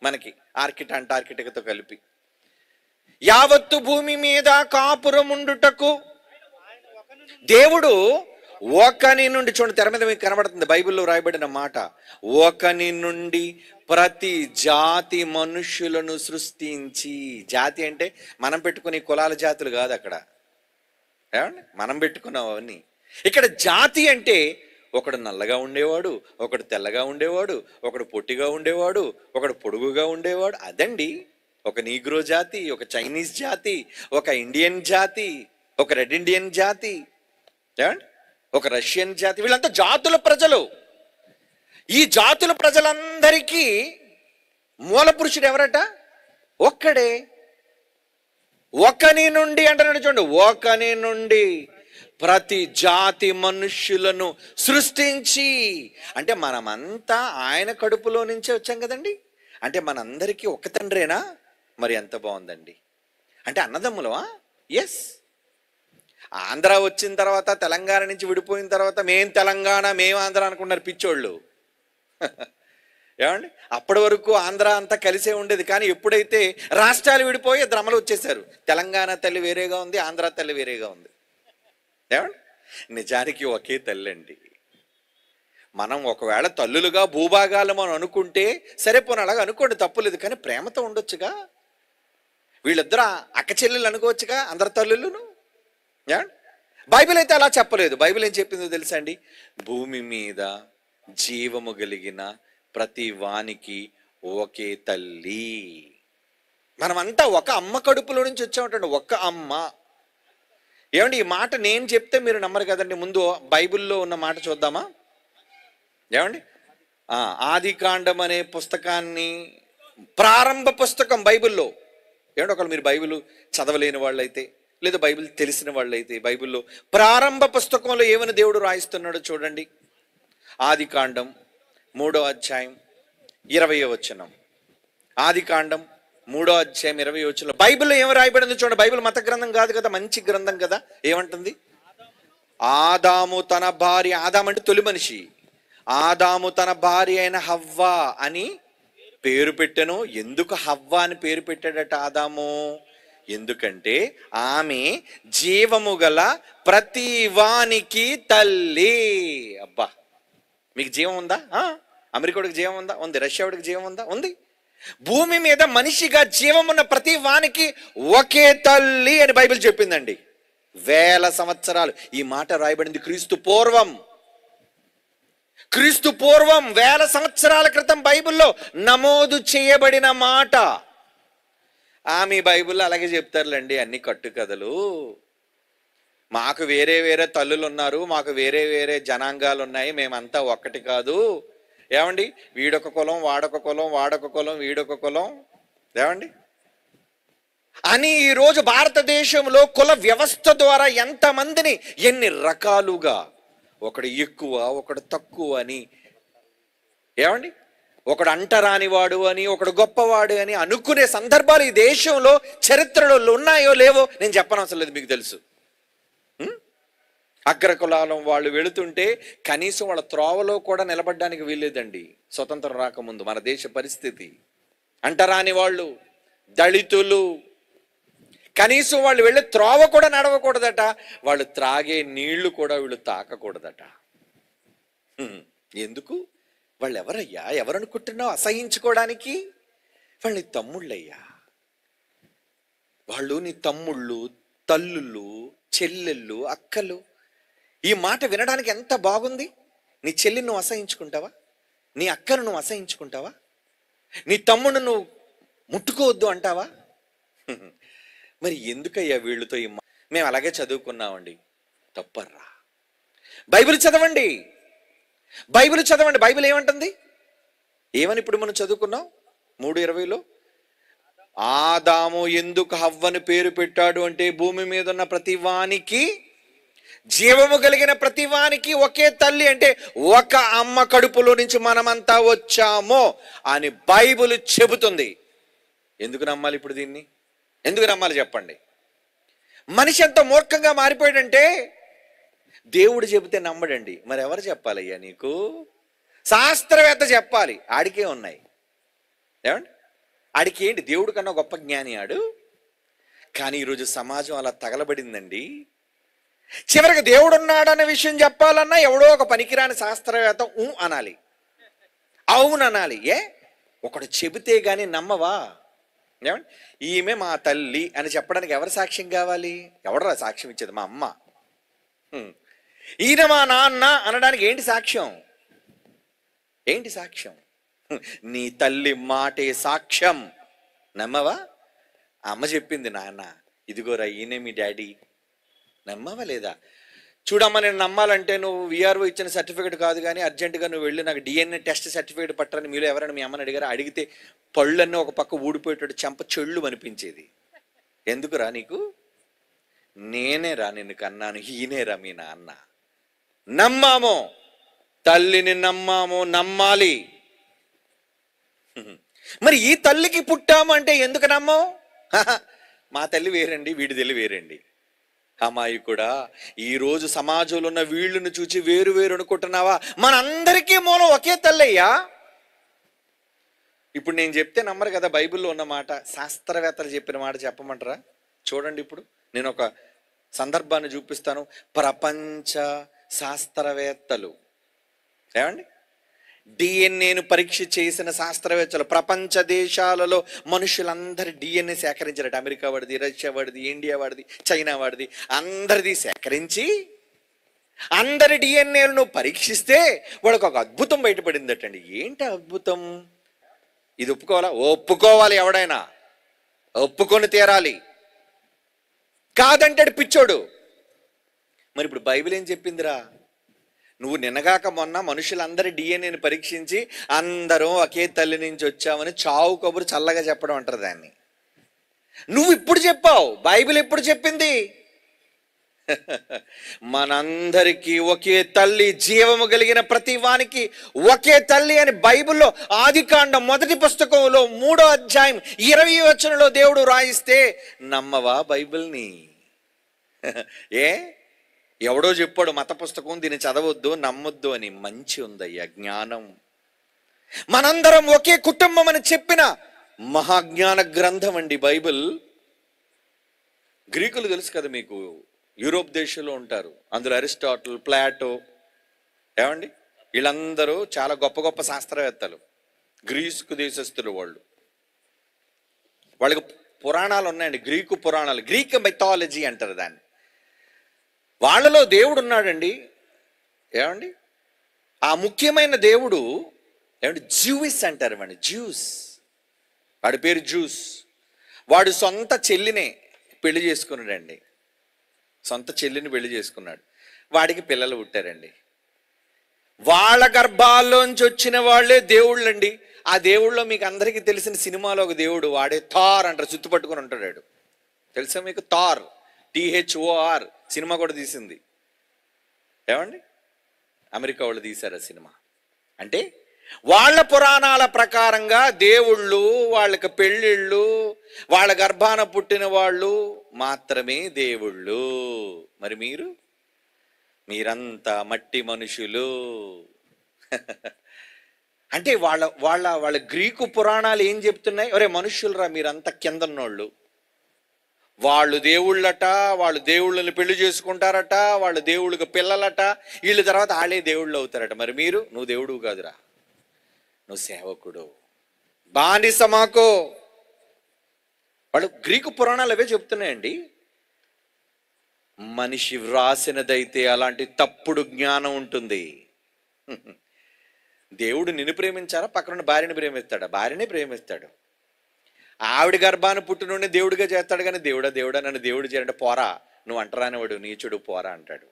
Speaker 1: మనకి, అంటార్కిటికాతో కలిపి. యావత్తు భూమి మీద కాపురముండుటకు దేవుడు ఒకని నుండి, చూడండి తెర మీద మీకు కనబడుతుంది బైబిల్లో రాయబడిన మాట, ఒకని నుండి ప్రతి జాతి మనుష్యులను సృష్టించి. జాతి అంటే మనం పెట్టుకునే కులాల జాతులు కాదు అక్కడ, ఏమండి, మనం పెట్టుకున్నాం అవన్నీ. ఇక్కడ జాతి అంటే ఒకడు నల్లగా ఉండేవాడు, ఒకడు తెల్లగా ఉండేవాడు, ఒకడు పొట్టిగా ఉండేవాడు, ఒకడు పొడుగుగా ఉండేవాడు. అదండి ఒక నీగ్రో జాతి, ఒక చైనీస్ జాతి, ఒక ఇండియన్ జాతి, ఒక రెడ్ ఇండియన్ జాతి, ఏమండి, ఒక రష్యన్ జాతి. వీళ్ళంతా జాతుల ప్రజలు. ఈ జాతుల ప్రజలందరికీ మూల పురుషుడు ఎవరట? ఒక్కడే. ఒకని నుండి అంటున్నాడు చూడండి, ఒకని నుండి ప్రతి జాతి మనుష్యులను సృష్టించి. అంటే మనమంతా ఆయన కడుపులో నుంచే వచ్చాం కదండి. అంటే మనందరికీ ఒక తండ్రేనా? మరి ఎంత బాగుందండి. అంటే అన్నదమ్ములమా? ఎస్. ఆంధ్ర వచ్చిన తర్వాత, తెలంగాణ నుంచి విడిపోయిన తర్వాత మేం తెలంగాణ, మేం ఆంధ్ర అనుకున్నారు పిచ్చోళ్ళు. ఏమండి, అప్పటి వరకు ఆంధ్ర అంతా కలిసే ఉండేది. కానీ ఎప్పుడైతే రాష్ట్రాలు విడిపోయి ద్రమలు వచ్చేసారు, తెలంగాణ తల్లి వేరేగా ఉంది, ఆంధ్ర తల్లి వేరేగా ఉంది. ఏమండి, నిజానికి ఒకే తల్లి అండి. మనం ఒకవేళ తల్లులుగా భూభాగాలు మనం అనుకుంటే సరే, పోనీ అలాగా అనుకోండి, తప్పులేదు. కానీ ప్రేమతో ఉండొచ్చుగా. వీళ్ళిద్దరు అక్క చెల్లెలు అనుకోవచ్చుగా, అందరి తల్లులను. బైబిల్ అయితే అలా చెప్పలేదు. బైబిల్ ఏం చెప్పిందో తెలుసా అండి? భూమి మీద జీవము కలిగిన ప్రతి వానికి ఒకే తల్లి. మనమంతా ఒక అమ్మ కడుపులో నుంచి వచ్చామంటండి, ఒక అమ్మ. ఏమండి, ఈ మాట నేను చెప్తే మీరు నమ్మరు కదండి. ముందు బైబిల్లో ఉన్న మాట చూద్దామా? ఏమండి, ఆదికాండం అనే పుస్తకాన్ని, ప్రారంభ పుస్తకం బైబిల్లో. ఏమండి, ఒకవేళ మీరు బైబిల్ చదవలేని వాళ్ళైతే, లేదా బైబిల్ తెలిసిన వాళ్ళైతే, బైబిల్లో ప్రారంభ పుస్తకంలో ఏమని దేవుడు రాయిస్తున్నాడో చూడండి. ఆదికాండం 3వ అధ్యాయం 20వ వచనం. ఆదికాండం 3వ అధ్యాయం 20వ వచనం. బైబిల్లో ఏమి రాయబడిందో చూడండి. బైబిల్ మత గ్రంథం కాదు కదా, మంచి గ్రంథం కదా. ఏమంటుంది? ఆదాము తన భార్య, ఆదాము అంటే తొలి మనిషి, ఆదాము తన భార్య అయిన హవ్వ అని పేరు పెట్టెను. ఎందుకు హవ్వ అని పేరు పెట్టాడట ఆదాము? ఎందుకంటే ఆమె జీవము గల ప్రతి వానికి తల్లి. అబ్బా, మీకు జీవం ఉందా? అమెరికాడికి జీవం ఉందా? ఉంది. రష్యాడికి జీవం ఉందా? ఉంది. భూమి మీద మనిషిగా జీవం ఉన్న ప్రతి వానికి ఒకే తల్లి అని బైబిల్ చెప్పిందండి. వేల సంవత్సరాలు. ఈ మాట రాయబడింది క్రీస్తు పూర్వం వేల సంవత్సరాల క్రితం బైబిల్లో నమోదు చేయబడిన మాట. మీ బైబిల్లో అలాగే చెప్తారులేండి, అన్ని కట్టుకథలు. మాకు వేరే వేరే తల్లులు ఉన్నారు, మాకు వేరే వేరే జనాంగాలు ఉన్నాయి, మేమంతా ఒక్కటి కాదు. ఏమండి, వీడొక కులం, వాడొక కులం, వాడొక కులం, వీడొక కులం, ఏమండి అని ఈరోజు భారతదేశంలో కుల వ్యవస్థ ద్వారా ఎంతమందిని ఎన్ని రకాలుగా, ఒకడు ఎక్కువ ఒకడు తక్కువ అని, ఏమండి ఒకడు అంటరానివాడు అని, ఒకడు గొప్పవాడు అని అనుకునే సందర్భాలు ఈ దేశంలో చరిత్రలో ఉన్నాయో లేవో నేను చెప్పనవసరం లేదు, మీకు తెలుసు. అగ్రకులాలం వాళ్ళు వెళుతుంటే కనీసం వాళ్ళ త్రోవలో కూడా నిలబడడానికి వీల్లేదండి. స్వతంత్రం రాకముందు మన దేశ పరిస్థితి. అంటరాని వాళ్ళు, దళితులు, కనీసం వాళ్ళు వెళ్ళే త్రోవ కూడా నడవకూడదట, వాళ్ళు త్రాగే నీళ్లు కూడా వీళ్ళు తాకకూడదట. ఎందుకు? వాళ్ళు ఎవరయ్యా? ఎవరనుకుంటున్నావు అసహించుకోవడానికి? వాళ్ళు నీ తమ్ముళ్ళయ్యా. వాళ్ళు నీ తమ్ముళ్ళు, తల్లుళ్ళు, చెల్లెళ్ళు, అక్కలు. ఈ మాట వినడానికి ఎంత బాగుంది. నీ చెల్లిని నువ్వు అసహించుకుంటావా? నీ అక్కను నువ్వు అసహించుకుంటావా? నీ తమ్ముడు నువ్వు ముట్టుకోవద్దు అంటావా? మరి ఎందుకయ్యా వీళ్ళతో మేము అలాగే చదువుకున్నామండి. తప్పర్రా. బైబిల్ చదవండి, బైబిల్ చదవండి. బైబిల్ ఏమంటుంది? ఏమని ఇప్పుడు మనం చదువుకున్నాం 3:20లో, ఆదాము ఎందుకు హవ్వను పేరు పెట్టాడు అంటే భూమి మీద ఉన్న ప్రతి వానికి, జీవము కలిగిన ప్రతి వానికి ఒకే తల్లి అంటే ఒక అమ్మ కడుపులో నుంచి మనమంతా వచ్చామో అని బైబిల్ చెబుతుంది. ఎందుకు నమ్మాలి ఇప్పుడు దీన్ని? ఎందుకు నమ్మాలి చెప్పండి? మనిషి ఎంత మూర్ఖంగా మారిపోయాడంటే దేవుడు చెబితే నమ్మడండి. మరి ఎవరు చెప్పాలయ్యా నీకు? శాస్త్రవేత్త చెప్పాలి. ఆడికే ఉన్నాయి. ఏమండి, ఆడికి ఏంటి? దేవుడు కన్నా గొప్ప జ్ఞాని ఆడు. కానీ ఈరోజు సమాజం అలా తగలబడిందండి. చివరికి దేవుడు ఉన్నాడన్న విషయం చెప్పాలన్నా ఎవడో ఒక పనికిరాని శాస్త్రవేత్త అనాలి, అవుననాలి. ఒకడు చెబితే గాని నమ్మవా? ఏమండి, ఈమె మా తల్లి అని చెప్పడానికి ఎవరు సాక్ష్యం కావాలి? ఎవడరా సాక్ష్యం ఇచ్చేది? మా అమ్మ. ఈయన మా నాన్న అనడానికి ఏంటి సాక్ష్యం? ఏంటి సాక్ష్యం? నీ తల్లి మాటే సాక్ష్యం. నమ్మవా? అమ్మ చెప్పింది, నాన్న ఇదిగోరా ఈయనే మీ డాడీ. నమ్మవా లేదా? చూడమ్మా, నేను నమ్మాలంటే నువ్వు విఆర్ఓ ఇచ్చిన సర్టిఫికేట్ కాదు, కానీ అర్జెంటుగా నువ్వు వెళ్ళి నాకు డిఎన్ఏ టెస్ట్ సర్టిఫికేట్ పట్టరని మీలో ఎవరైనా మీ అమ్మని అడిగారా? అడిగితే పళ్ళన్నీ ఒక పక్క ఊడిపోయేటట్టు చెంప చెళ్ళు అనిపించేది. ఎందుకురా నీకు? నేనేరా నిన్ను కన్నాను, ఈయనేరా మీ నాన్న. నమ్మాము, తల్లిని నమ్మాము, నమ్మాలి. మరి ఈ తల్లికి పుట్టాము అంటే ఎందుకు నమ్మం? మా తల్లి వేరండి, వీడి తల్లి వేరండి. అమ్మాయి కూడా ఈరోజు సమాజంలో ఉన్న వీళ్ళను చూచి వేరు వేరు అనుకుంటున్నావా? మనందరికీ మూలం ఒకే తల్లయ్యా. ఇప్పుడు నేను చెప్తే నమ్మరు కదా, బైబిల్లో ఉన్న మాట. శాస్త్రవేత్తలు చెప్పిన మాట చెప్పమంటారా? చూడండి, ఇప్పుడు నేను ఒక సందర్భాన్ని చూపిస్తాను. ప్రపంచ శాస్త్రవేత్తలు, ఏమండి, డిఎన్ఏను పరీక్ష చేసిన శాస్త్రవేత్తలు ప్రపంచ దేశాలలో మనుషులందరి డిఎన్ఏ సేకరించారట. అమెరికా వాడిది, రష్యా వాడిది, ఇండియా వాడిది, చైనా వాడిది, అందరిది సేకరించి అందరి డిఎన్ఏలను పరీక్షిస్తే వాడికి ఒక అద్భుతం బయటపడిందటండి. ఏంటి అద్భుతం? ఇది ఒప్పుకోవాలా? ఒప్పుకోవాలి. ఎవడైనా ఒప్పుకొని తీరాలి. కాదంటాడు పిచ్చోడు. మరి ఇప్పుడు బైబిల్ ఏం చెప్పిందిరా? నువ్వు నిన్నగాక మొన్న మనుషులందరి డిఎన్ఏని పరీక్షించి అందరం ఒకే తల్లి నుంచి వచ్చామని చావు కబురు చల్లగా చెప్పడం అంటారు దాన్ని. నువ్వు ఇప్పుడు చెప్పావు, బైబిల్ ఎప్పుడు చెప్పింది? మనందరికీ ఒకే తల్లి, జీవము కలిగిన ప్రతి వానికి ఒకే తల్లి అని బైబిల్లో ఆదికాండం 1వ పుస్తకంలో 3వ అధ్యాయం 20వ వచనంలో దేవుడు రాయిస్తే నమ్మవా బైబిల్ని? ఎవడో చెప్పాడు మత పుస్తకం, దీన్ని చదవద్దు, నమ్మొద్దు అని. మంచి ఉందయ్యా జ్ఞానం. మనందరం ఒకే కుటుంబం అని చెప్పిన మహాజ్ఞాన గ్రంథం అండి బైబిల్. గ్రీకులు తెలుసు కదా మీకు, యూరోప్ దేశంలో ఉంటారు. అందులో అరిస్టాటిల్, ప్లాటో, ఏమండి, వీళ్ళందరూ చాలా గొప్ప గొప్ప శాస్త్రవేత్తలు. గ్రీకు దేశస్తులు వాళ్ళు. వాళ్ళకి పురాణాలు ఉన్నాయండి, గ్రీకు పురాణాలు, గ్రీక్ మైథాలజీ అంటారు దాన్ని. వాళ్ళలో దేవుడు ఉన్నాడండి. ఏమండి? ఆ ముఖ్యమైన దేవుడు ఏమండి? జ్యూస్ అంటారు వాడిని, జ్యూస్. వాడి పేరు జ్యూస్. వాడు సొంత చెల్లినే పెళ్లి చేసుకున్నాడండి. సొంత చెల్లిని పెళ్లి చేసుకున్నాడు. వాడికి పిల్లలు పుట్టారండి. వాళ్ళ గర్భాల్లోంచి వచ్చిన వాళ్ళే దేవుళ్ళండి. ఆ దేవుళ్ళలో మీకు అందరికీ తెలిసిన సినిమాలో ఒక దేవుడు, వాడే థార్ అంటారు, చుత్తు పట్టుకొని ఉంటాడు. తెలుసా మీకు? థార్, THOR సినిమా కూడా తీసింది. ఏమండి? అమెరికా వాళ్ళు తీశారు ఆ సినిమా. అంటే వాళ్ళ పురాణాల ప్రకారంగా దేవుళ్ళు, వాళ్ళకి పెళ్ళిళ్ళు, వాళ్ళ గర్భాన పుట్టిన వాళ్ళు మాత్రమే దేవుళ్ళు. మరి మీరంతా మట్టి మనుషులు. అంటే వాళ్ళ వాళ్ళ వాళ్ళ గ్రీకు పురాణాలు ఏం చెప్తున్నాయి? ఒరే మనుషులరా, మీరంతా కిందన్నోళ్ళు, వాళ్ళు దేవుళ్ళట, వాళ్ళు దేవుళ్ళని పెళ్లి చేసుకుంటారట, వాళ్ళ దేవుళ్ళకి పిల్లలట, వీళ్ళ తర్వాత వాళ్ళే దేవుళ్ళు అవుతారట. మరి నువ్వు దేవుడు కాదురా, నువ్వు సేవకుడు, బానిస మాకు. వాళ్ళు గ్రీకు పురాణాలు అవే చెప్తున్నాయండి. మనిషి వ్రాసినదైతే అలాంటి తప్పుడు జ్ఞానం ఉంటుంది. దేవుడు నిన్ను ప్రేమించారా? పక్కన భార్యని ప్రేమిస్తాడా? భార్యనే ప్రేమిస్తాడు. ఆవిడ గర్భాన్ని పుట్టినోడిని దేవుడిగా చేస్తాడు. కానీ దేవుడా నన్ను దేవుడు చేయాలంటే పోరా, నువ్వు అంటరానివాడు, నీచుడు, పోరా అంటాడు.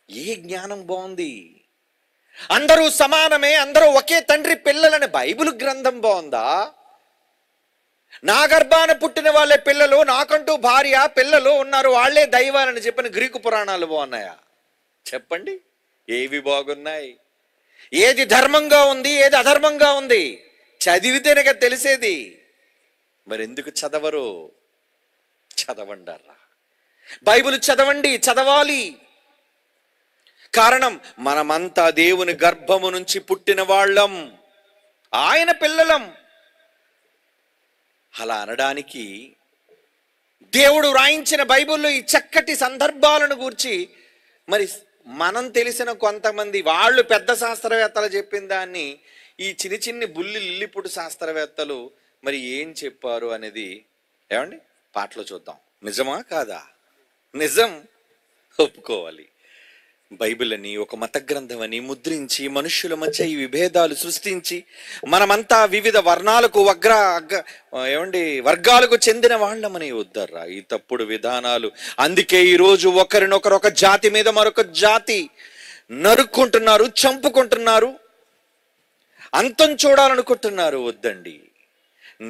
Speaker 1: ఏ జ్ఞానం బాగుంది? అందరూ సమానమే, అందరూ ఒకే తండ్రి పిల్లలని బైబిల్ గ్రంథం బాగుందా? నా గర్భాన పుట్టిన వాళ్ళే పిల్లలు, నాకంటూ భార్య పిల్లలు ఉన్నారు, వాళ్లే దైవాలని చెప్పిన గ్రీకు పురాణాలు బాగున్నాయా? చెప్పండి, ఏవి బాగున్నాయి? ఏది ధర్మంగా ఉంది, ఏది అధర్మంగా ఉంది? చదివితేనే కదా తెలిసేది. మరి ఎందుకు చదవరు? చదవండారా, బైబిల్ చదవండి, చదవాలి. కారణం, మనమంతా దేవుని గర్భము నుంచి పుట్టిన వాళ్ళం, ఆయన పిల్లలం. అలా అనడానికి దేవుడు రాయించిన బైబిల్లో ఈ చక్కటి సందర్భాలను గూర్చి మరి మనం తెలిసిన కొంతమంది వాళ్ళు పెద్ద శాస్త్రవేత్తలు చెప్పిన దాన్ని ఈ చిన్ని లిల్లిపుట్టు శాస్త్రవేత్తలు మరి ఏం చెప్పారు అనేది ఏమండి పాటలో చూద్దాం. నిజమా కాదా? నిజం, ఒప్పుకోవాలి. బైబిల్ అని ఒక మత గ్రంథం అని ముద్రించి మనుష్యుల మధ్య ఈ విభేదాలు సృష్టించి మనమంతా వివిధ వర్ణాలకు వర్గాలకు చెందిన వాళ్ళమని వద్దర్రా ఈ తప్పుడు విధానాలు. అందుకే ఈరోజు ఒకరినొకరు ఒక జాతి మీద మరొక జాతి నరుక్కుంటున్నారు, చంపుకుంటున్నారు, అంతం చూడాలనుకుంటున్నారు. వద్దండి.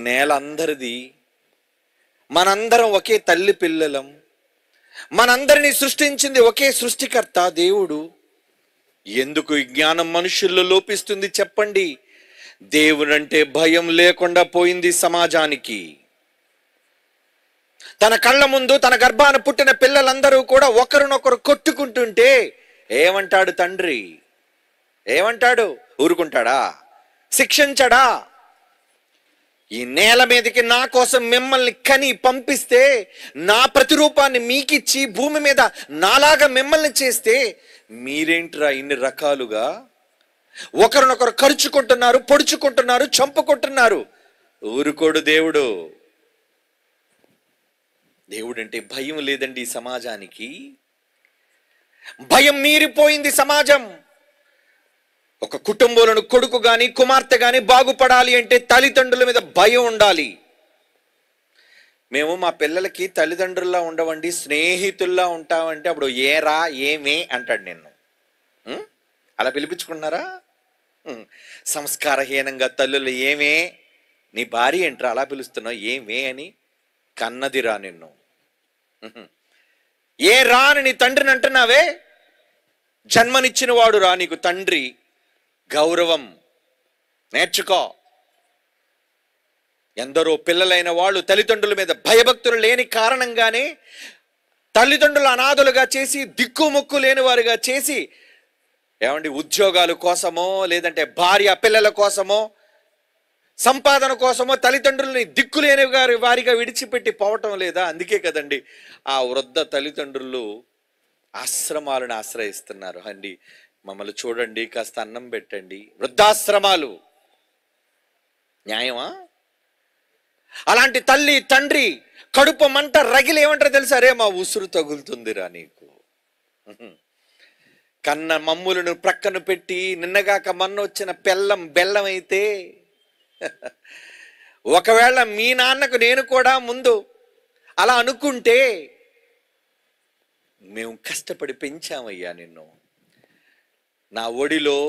Speaker 1: నేల అందరిది, మనందరం ఒకే తల్లి పిల్లలం, మనందరినీ సృష్టించింది ఒకే సృష్టికర్త దేవుడు. ఎందుకు ఈ జ్ఞానం మనుషుల్లో లోపిస్తుంది చెప్పండి? దేవుడంటే భయం లేకుండా పోయింది సమాజానికి. తన కళ్ళ ముందు తన గర్భాన పుట్టిన పిల్లలందరూ కూడా ఒకరినొకరు కొట్టుకుంటుంటే ఏమంటాడు తండ్రి? ఏమంటాడు? ఊరుకుంటాడా? శిక్షించడా? ఈ నేల మీదకి నా కోసం మిమ్మల్ని కని పంపిస్తే, నా ప్రతిరూపాన్ని మీకిచ్చి భూమి మీద నాలాగా మిమ్మల్ని చేస్తే మీరేంట్రా ఇన్ని రకాలుగా ఒకరినొకరు కరుచుకుంటున్నారు, పొడుచుకుంటున్నారు, చంపుకుంటున్నారు? ఊరుకోడు దేవుడు. దేవుడంటే భయం లేదండి ఈ సమాజానికి. భయం మీరిపోయింది సమాజం. ఒక కుటుంబంలోని కొడుకు గాని కుమార్తె గాని బాగుపడాలి అంటే తల్లిదండ్రుల మీద భయం ఉండాలి. మేము మా పిల్లలకి తల్లిదండ్రుల్లా ఉండవండి, స్నేహితుల్లా ఉంటామంటే అప్పుడు ఏరా ఏమే అంటాడు. నిన్ను అలా పిలిపించుకుంటున్నారా? సంస్కారహీనంగా తల్లులు ఏమే, నీ భార్య ఏంట్రా అలా పిలుస్తున్నావు, ఏమే అని. కన్నదిరా నిన్ను. ఏ రా అని నీ తండ్రిని అంటున్నావే? జన్మనిచ్చిన వాడు రా నీకు తండ్రి. గౌరవం నేర్చుకో. ఎందరో పిల్లలైన వాళ్ళు తల్లిదండ్రుల మీద భయభక్తులు లేని కారణంగానే తల్లిదండ్రులు అనాథలుగా చేసి, దిక్కుముక్కు లేని వారుగా చేసి, ఏమండి ఉద్యోగాల కోసమో లేదంటే భార్య పిల్లల కోసమో సంపాదన కోసమో తల్లిదండ్రులని దిక్కులేని వారిగా విడిచిపెట్టి పోవటం లేదా? అందుకే కదండి ఆ వృద్ధ తల్లిదండ్రులు ఆశ్రమాలను ఆశ్రయిస్తున్నారు. అండి మమ్మల్ని చూడండి, కాస్త అన్నం పెట్టండి. వృద్ధాశ్రమాలు న్యాయమా? అలాంటి తల్లి తండ్రి కడుపు మంట రగిలి ఏమంటారు తెలుసా? అరే మా ఉసురు తగులుతుందిరా నీకు, కన్న మమ్ములను ప్రక్కన పెట్టి నిన్నగాక మొన్న వచ్చిన బెల్లం అయితే ఒకవేళ మీ నాన్నకు నేను కూడా ముందు అలా అనుకుంటే, మేము కష్టపడి పెంచామయ్యా నిన్ను, నా ఒడిలో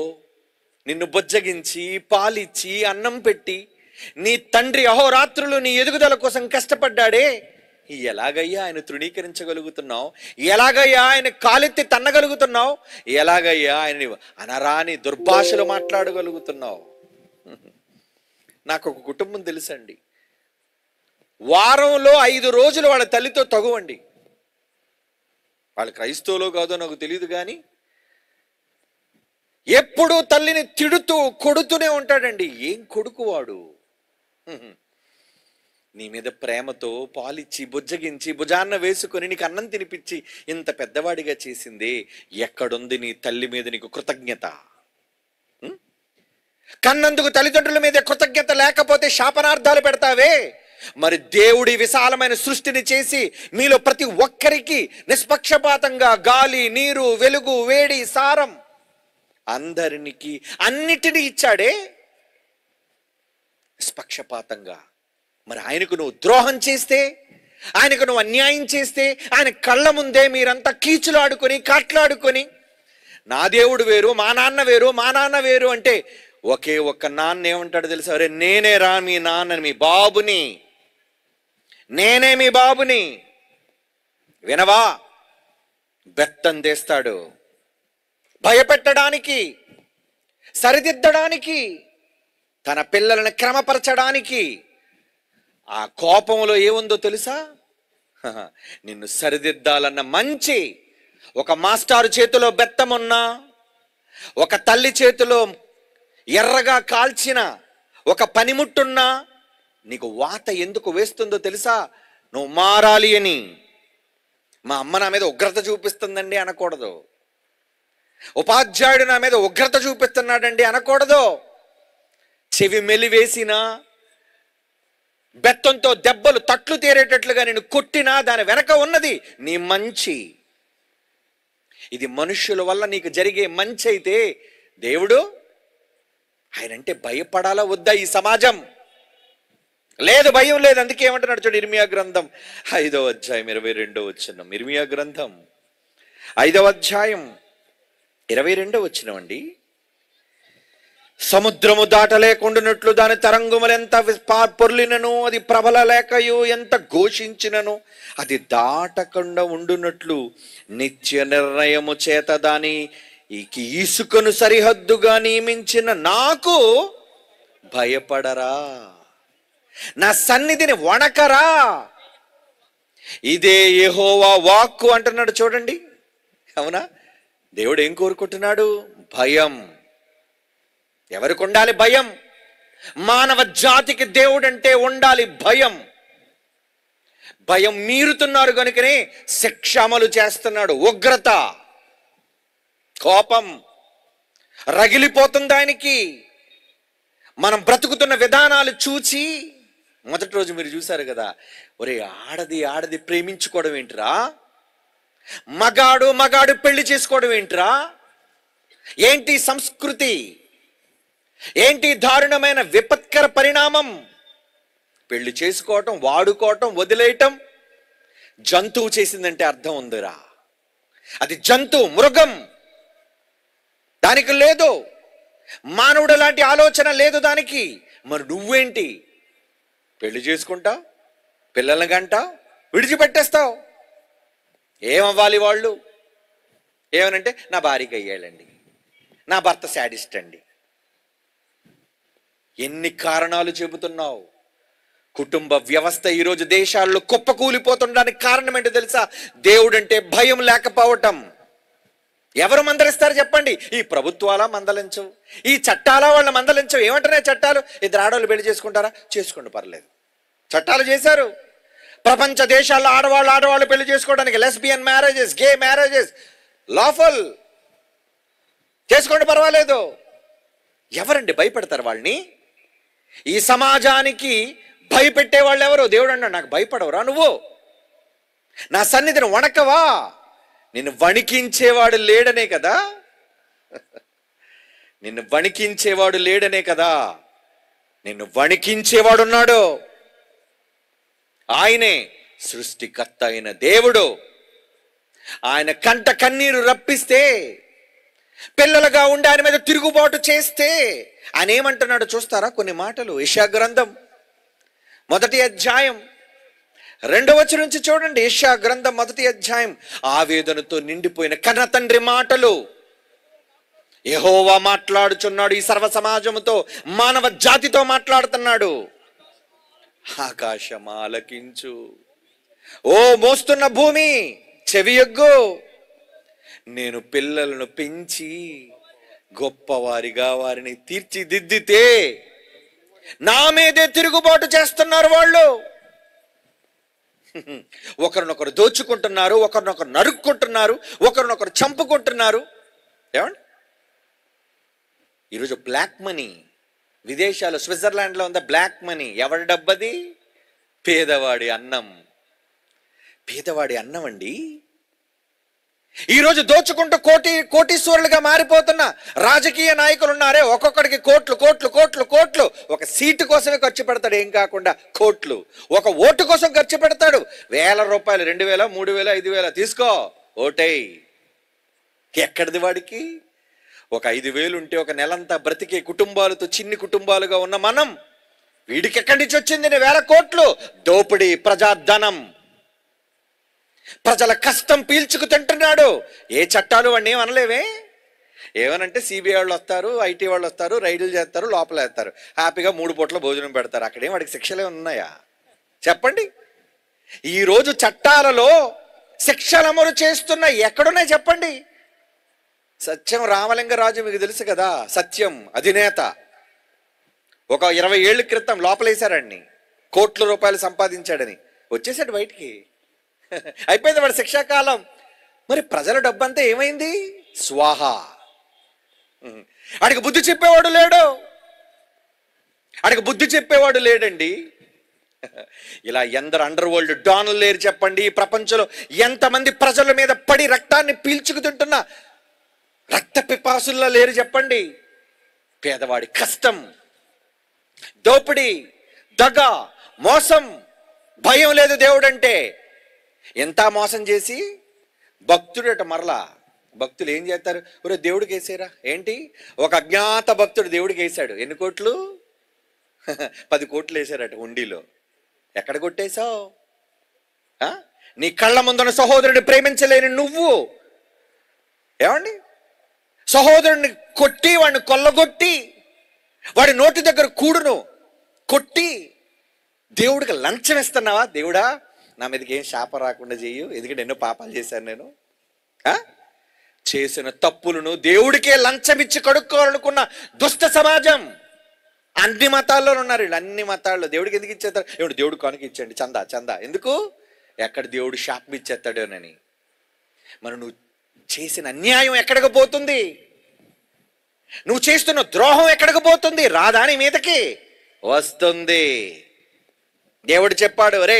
Speaker 1: నిన్ను బొజ్జగించి పాలిచ్చి అన్నం పెట్టి నీ తండ్రి అహోరాత్రులు నీ ఎదుగుదల కోసం కష్టపడ్డాడే, ఎలాగయ్యా ఆయన తృణీకరించగలుగుతున్నావు? ఎలాగయ్యా ఆయన కాలెత్తి తన్నగలుగుతున్నావు? ఎలాగయ్యా ఆయన అనరాని దుర్భాషలు మాట్లాడగలుగుతున్నావు? నాకు ఒక కుటుంబం తెలుసండి, వారంలో 5 రోజులు వాళ్ళ తల్లితో తగువండి. వాళ్ళు క్రైస్తవులో కాదో నాకు తెలియదు, కానీ ఎప్పుడూ తల్లిని తిడుతూ కొడుతూనే ఉంటాడండి. ఏం కొడుకు వాడు? నీ మీద ప్రేమతో పాలిచ్చి బుజ్జగించి భుజాన్న వేసుకొని నీకు అన్నం తినిపించి ఇంత పెద్దవాడిగా చేసింది. ఎక్కడుంది నీ తల్లి మీద నీకు కృతజ్ఞత? కన్నందుకు తల్లిదండ్రుల మీద కృతజ్ఞత లేకపోతే శాపనార్థాలు పెడతావే. మరి దేవుడి విశాలమైన సృష్టిని చేసి మీలో ప్రతి ఒక్కరికి నిష్పక్షపాతంగా గాలి, నీరు, వెలుగు, వేడి, సారం అందరికి అన్నిటినీ ఇచ్చాడే నిష్పక్షపాతంగా. మరి ఆయనకు నువ్వు ద్రోహం చేస్తే, ఆయనకు నువ్వు అన్యాయం చేస్తే, ఆయన కళ్ళ ముందే మీరంతా కీచులాడుకొని కాట్లాడుకొని నా దేవుడు వేరు, మా నాన్న వేరు, మా నాన్న వేరు అంటే ఒకే ఒక్క నాన్న ఏమంటాడు తెలుసా? అరే నేనే రా మీ నాన్న, మీ బాబుని, నేనే మీ బాబుని. వినవా? బెత్తం తెస్తాడు, భయపెట్టడానికి, సరిదిద్దడానికి, తన పిల్లలను క్రమపరచడానికి. ఆ కోపంలో ఏముందో తెలుసా? నిన్ను సరిదిద్దాలన్న మంచి. ఒక మాస్టారు చేతిలో బెత్తమున్నా, ఒక తల్లి చేతిలో ఎర్రగా కాల్చిన ఒక పనిముట్టున్నా నీకు వాత ఎందుకు వేస్తుందో తెలుసా? నువ్వు మారాలి అని. మా అమ్మ నా మీద ఉగ్రత చూపిస్తుందండి అనకూడదు. ఉపాధ్యాయుడు నా మీద ఉగ్రత చూపిస్తున్నాడండి అనకూడదు. చెవి మెలివేసినా, బెత్తంతో దెబ్బలు తట్లు తీరేటట్లుగా నేను కొట్టినా దాని వెనక ఉన్నది నీ మంచి. ఇది మనుష్యుల వల్ల నీకు జరిగే మంచి అయితే దేవుడు ఆయనంటే భయపడాలా వద్దా ఈ సమాజం? లేదు, భయం లేదు. అందుకే ఏమంటున్నాడు చూడు, ఇర్మియా గ్రంథం 5వ అధ్యాయం 22వ వచనం. ఇర్మియా గ్రంథం 5వ అధ్యాయం 22వ వచనం అండి. సముద్రము దాటలేకుండానట్లు దాని తరంగములు ఎంత పొర్లినను, అది ప్రబల లేకయు ఎంత ఘోషించినను అది దాటకుండా ఉండునట్లు నిత్య నిర్ణయము చేత దాని ఇసుకను సరిహద్దుగా నియమించిన నాకు భయపడరా, నా సన్నిధిని వణకరా. ఇదే యెహోవా వాక్కు అంటున్నాడు చూడండి. అవునా? దేవుడు ఏం కోరుకుంటున్నాడు? భయం. ఎవరికి ఉండాలి భయం? మానవ జాతికి దేవుడంటే ఉండాలి భయం. భయం మీరుతున్నారు కనుకనే శిక్ష అమలు చేస్తున్నాడు. ఉగ్రత, కోపం రగిలిపోతుంది ఆయనకి. మనం బ్రతుకుతున్న విధానాలు చూచి, మొదటి రోజు మీరు చూశారు కదా, ఒరే ఆడది ప్రేమించుకోవడం ఏంటిరా, మగాడు పెళ్లి చేసుకోవడం ఏంటిరా, ఏంటి సంస్కృతి, ఏంటి దారుణమైన విపత్కర పరిణామం. పెళ్లి చేసుకోవటం, వాడుకోవటం, వదిలేయటం జంతువు చేసిందంటే అర్థం ఉందిరా. అది జంతువు, మృగం. దానికి లేదు, మానవుడు లాంటి ఆలోచన లేదు దానికి. మరి నువ్వేంటి? పెళ్లి చేసుకుంటావు, పిల్లల్ని గంటావు, విడిచిపెట్టేస్తావు. ఏమవ్వాలి వాళ్ళు? ఏమనంటే నా భార్యకి అయ్యాలండి, నా భర్త శాడిస్ట్ అండి. ఎన్ని కారణాలు చెబుతున్నావు? కుటుంబ వ్యవస్థ ఈరోజు దేశాల్లో కుప్పకూలిపోతుండడానికి కారణం ఏంటో తెలుసా? దేవుడంటే భయం లేకపోవటం. ఎవరు మందలిస్తారు చెప్పండి? ఈ ప్రభుత్వాలా మందలించవు, ఈ చట్టాలా వాళ్ళ మందలించవు. ఏమంటున్నాయి చట్టాలు? ఇద్దరు ఆడవాళ్ళు పెళ్లి చేసుకుంటారా? చేసుకోండి, పర్లేదు. చట్టాలు చేశారు. ప్రపంచ దేశాల్లో ఆడవాళ్ళు పెళ్లి చేసుకోవడానికి లెస్బియన్ మ్యారేజెస్, గే మ్యారేజెస్ లాఫుల్. చేసుకోండి, పర్వాలేదు. ఎవరండి భయపెడతారు వాళ్ళని? ఈ సమాజానికి భయపెట్టే వాళ్ళు ఎవరు? దేవుడు అన్నాడు, నాకు భయపడవురా నువ్వు, నా సన్నిధిని వణకవా, నిన్ను వణికించేవాడు లేడనే కదా, నిన్ను వణికించేవాడు లేడనే కదా, నిన్ను వణికించేవాడున్నాడు. ఆయనే సృష్టికర్త అయిన దేవుడు. ఆయన కంట కన్నీరు రప్పిస్తే, పిల్లలుగా ఉండి ఆయన మీద తిరుగుబాటు చేస్తే ఆయన ఏమంటున్నాడు చూస్తారా? కొన్ని మాటలు యెషయా గ్రంథం 1వ అధ్యాయం 2వ వచనం నుంచి చూడండి. యెషయా గ్రంథం 1వ అధ్యాయం. ఆవేదనతో నిండిపోయిన కన్న తండ్రి మాటలు. యెహోవా మాట్లాడుచున్నాడు ఈ సర్వ సమాజముతో, మానవ జాతితో మాట్లాడుతున్నాడు. ఆకాశం ఆలకించు, ఓ మోస్తున్న భూమి చెవియొగ్గు. నేను పిల్లలను పెంచి గొప్పవారిగా వారిని తీర్చిదిద్దితే నా మీదే తిరుగుబాటు చేస్తున్నారు వాళ్ళు. ఒకరినొకరు దోచుకుంటున్నారు, ఒకరినొకరు నరుక్కుంటున్నారు, ఒకరినొకరు చంపుకుంటున్నారు. ఏమండి, ఈరోజు బ్లాక్ మనీ విదేశాలు, స్విట్జర్లాండ్లో ఉందా బ్లాక్ మనీ? ఎవరి డబ్బది? పేదవాడి అన్నం. పేదవాడి అన్నం అండి. ఈరోజు దోచుకుంటూ కోటీశ్వరులుగా మారిపోతున్న రాజకీయ నాయకులు ఉన్నారే, ఒక్కొక్కడికి కోట్లు కోట్లు కోట్లు కోట్లు. ఒక సీటు కోసమే ఖర్చు పెడతాడు, ఏం కాకుండా కోట్లు. ఒక ఓటు కోసం ఖర్చు పెడతాడు, ₹1,000, 2,000, 3,000, 5,000 తీసుకో ఓటేయ్. ఎక్కడిది వాడికి? ఒక 5,000 ఉంటే ఒక నెలంతా బ్రతికే కుటుంబాలతో, చిన్ని కుటుంబాలుగా ఉన్న మనం, వీడికి ఎక్కడి నుంచి వచ్చింది 1,000 కోట్లు? దోపిడీ, ప్రజాధనం, ప్రజల కష్టం పీల్చుకు తింటున్నాడు. ఏ చట్టాలు వాడిని ఏమనలేవే. ఏమనంటే సిబిఐ వాళ్ళు వస్తారు, ఐటీ వాళ్ళు వస్తారు, రైడ్లు చేస్తారు, లోపల వేస్తారు, హ్యాపీగా 3 పూట్ల భోజనం పెడతారు. అక్కడేం వాడికి శిక్షలే ఉన్నాయా చెప్పండి? ఈరోజు చట్టాలలో శిక్షలు అమలు చేస్తున్న ఎక్కడున్నాయి చెప్పండి? సత్యం రామలింగరాజు మీకు తెలుసు కదా, సత్యం అధినేత. ఒక 20 ఏళ్ల క్రితం లోపలేశారండి, కోట్ల రూపాయలు సంపాదించాడని. వచ్చేసాడు బయటికి, అయిపోయింది వాడి శిక్షాకాలం. మరి ప్రజల డబ్బంతా ఏమైంది? స్వాహా. ఆడికి బుద్ధి చెప్పేవాడు లేడు, ఆడికి బుద్ధి చెప్పేవాడు లేడండి. ఇలా ఎందరు అండర్ వరల్డ్ డాన్లు లేరు చెప్పండి? ఈ ప్రపంచంలో ఎంతమంది ప్రజల మీద పడి రక్తాన్ని పీల్చుకు తింటున్న రక్త పిపాసుల్లో లేరు చెప్పండి? పేదవాడి కష్టం, దోపిడీ, దగ, మోసం, భయం లేదు దేవుడంటే. ఎంత మోసం చేసి భక్తుడట. మరలా భక్తులు ఏం చేస్తారు? ఒరే దేవుడికి వేసారా ఏంటి? ఒక అజ్ఞాత భక్తుడు దేవుడికి వేసాడు. ఎన్ని కోట్లు? 10 కోట్లు వేసారట హుండీలో. ఎక్కడ కొట్టేశావు? నీ కళ్ళ ముందున్న సహోదరుడిని ప్రేమించలేని నువ్వు, ఏమండి, సహోదరుడిని కొట్టి, వాడిని కొల్లగొట్టి, వాడి నోటి దగ్గర కూడును కొట్టి దేవుడికి లంచం ఇస్తున్నావా? దేవుడా నా మీదకి ఏం శాపం రాకుండా చెయ్యు, ఎందుకంటే ఎన్నో పాపాలు చేశాను నేను. చేసిన తప్పులను దేవుడికే లంచం ఇచ్చి కడుక్కోవాలనుకున్న దుష్ట సమాజం అన్ని మతాల్లో ఉన్నారు వీళ్ళు. అన్ని మతాల్లో దేవుడికి ఎందుకు ఇచ్చేస్తారు? ఏమిటి దేవుడు కానుక ఇచ్చండి, చందా చందా ఎందుకు? ఎక్కడ దేవుడు శాపం ఇచ్చేస్తాడోనని. మరి నువ్వు చేసిన అన్యాయం ఎక్కడికి పోతుంది? నువ్వు చేస్తున్న ద్రోహం ఎక్కడికి పోతుంది? రాదాని మీదకి వస్తుంది. దేవుడు చెప్పాడు, రే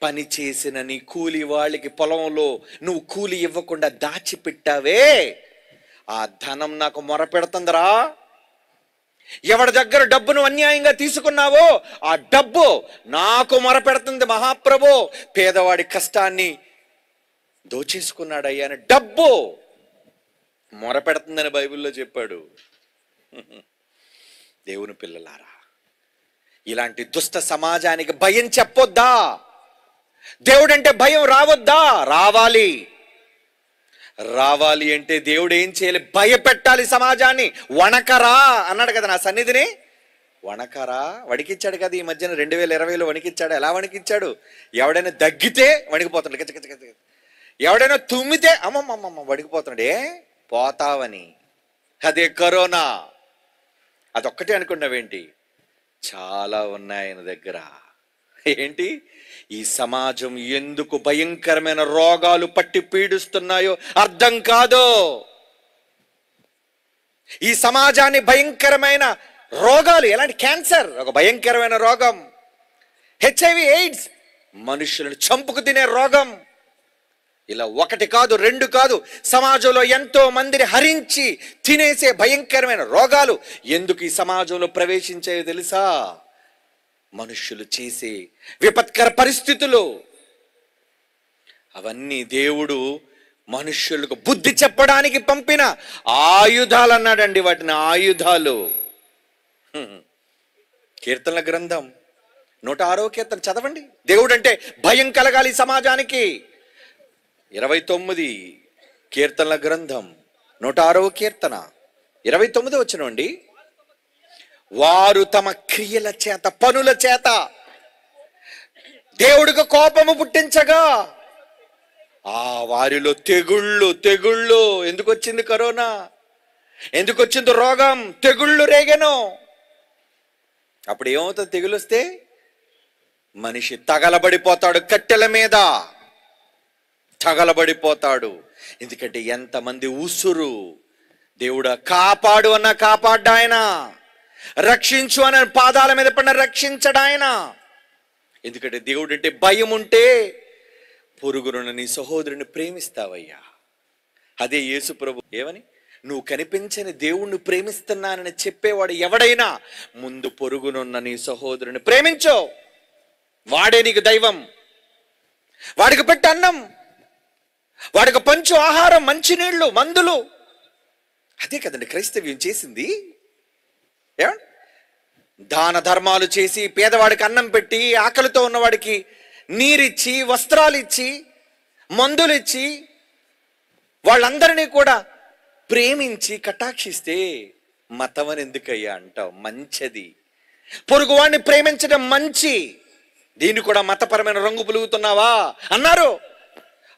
Speaker 1: పని చేసిన నీ కూలి వాళ్ళకి పొలంలో నువ్వు కూలి ఇవ్వకుండా దాచిపెట్టావే, ఆ ధనం నాకు మొరపెడుతుందిరా. ఎవరి దగ్గర డబ్బును అన్యాయంగా తీసుకున్నావో ఆ డబ్బు నాకు మొరపెడుతుంది మహాప్రభు. పేదవాడి కష్టాన్ని దోచేసుకున్నాడయ్యా అని డబ్బు మొరపెడుతుందని బైబిల్లో చెప్పాడు. దేవుని పిల్లలారా, ఇలాంటి దుష్ట సమాజానికి భయం చెప్పొద్దా? దేవుడంటే భయం రావద్దా? రావాలి. రావాలి అంటే దేవుడు ఏం చేయాలి? భయపెట్టాలి సమాజాన్ని. వణకరా అన్నాడు కదా నా సన్నిధిని, వణకరా. వణికిచ్చాడు కదా ఈ మధ్యన 2020లో వణికిచ్చాడు. ఎలా వణికిచ్చాడు? ఎవడైనా దగ్గితే వణికిపోతున్నాడు, గచ్చ. ఎవడైనా తుమ్మితే అమ్మమ్మమ్మ వణికిపోతున్నాడే, పోతావని. అదే కరోనా. అదొక్కటే అనుకున్నావేంటి? చాలా ఉన్నాయి ఆయన దగ్గర. ఏంటి? ఈ సమాజం ఎందుకు భయంకరమైన రోగాలు పట్టి పీడిస్తున్నాయో అర్థం కాదు. ఈ సమాజాన్ని భయంకరమైన రోగాలు, ఎలాంటి క్యాన్సర్ ఒక భయంకరమైన రోగం, HIV, AIDS మనుషులను చంపుకు తినే రోగం, ఇలా ఒకటి కాదు, రెండు కాదు, సమాజంలో ఎంతో మందిని హరించి తినేసే భయంకరమైన రోగాలు ఎందుకు ఈ సమాజంలో ప్రవేశించాయో తెలుసా? మనుష్యులు చేసే విపత్కర పరిస్థితులు. అవన్నీ దేవుడు మనుష్యులకు బుద్ధి చెప్పడానికి పంపిన ఆయుధాలు అన్నాడండి. వాటిని ఆయుధాలు. కీర్తనల గ్రంథం 106వ కీర్తన చదవండి. దేవుడు అంటే భయం కలగాలి సమాజానికి. 29 కీర్తనల గ్రంథం 106వ కీర్తన 29 వచనం. వారు తమ క్రియల చేత, పనుల చేత దేవుడికి కోపము పుట్టించగా వారిలో తెగుళ్ళు. ఎందుకు వచ్చింది కరోనా? ఎందుకు వచ్చింది రోగం? తెగుళ్ళు రేగెను. అప్పుడు ఏమవుతుంది? తెగులు వస్తే మనిషి తగలబడిపోతాడు, కట్టెల మీద తగలబడిపోతాడు. ఎందుకంటే ఎంతమంది ఉసురు. దేవుడా కాపాడు అన్న కాపాడ్డాయన, రక్షించు అన్న పాదాల మీద పడిన రక్షించడాయన. ఎందుకంటే దేవుడు అంటే భయం ఉంటే పొరుగురున్న నీ సహోదరుని ప్రేమిస్తావయ్యా. అదే యేసు ప్రభు ఏమని, నువ్వు కనిపించని దేవుణ్ణి ప్రేమిస్తున్నానని చెప్పేవాడు ఎవడైనా ముందు పొరుగునున్న నీ సహోదరుని ప్రేమించో. వాడే నీకు దైవం. వాడికి పెట్టు అన్నం, వాడికి పంచు ఆహారం, మంచినీళ్లు, మందులు. అదే కదండి క్రైస్తవ్యం చేసింది. దాన ధర్మాలు చేసి పేదవాడికి అన్నం పెట్టి, ఆకలితో ఉన్నవాడికి నీరిచ్చి, వస్త్రాలు ఇచ్చి, మందులు ఇచ్చి, వాళ్ళందరినీ కూడా ప్రేమించి కటాక్షిస్తే మతం అని ఎందుకయ్యా అంటావు? మంచిది. పొరుగువాడిని ప్రేమించడం మంచి. దీన్ని కూడా మతపరమైన రంగు పులుగుతున్నావా అన్నారు.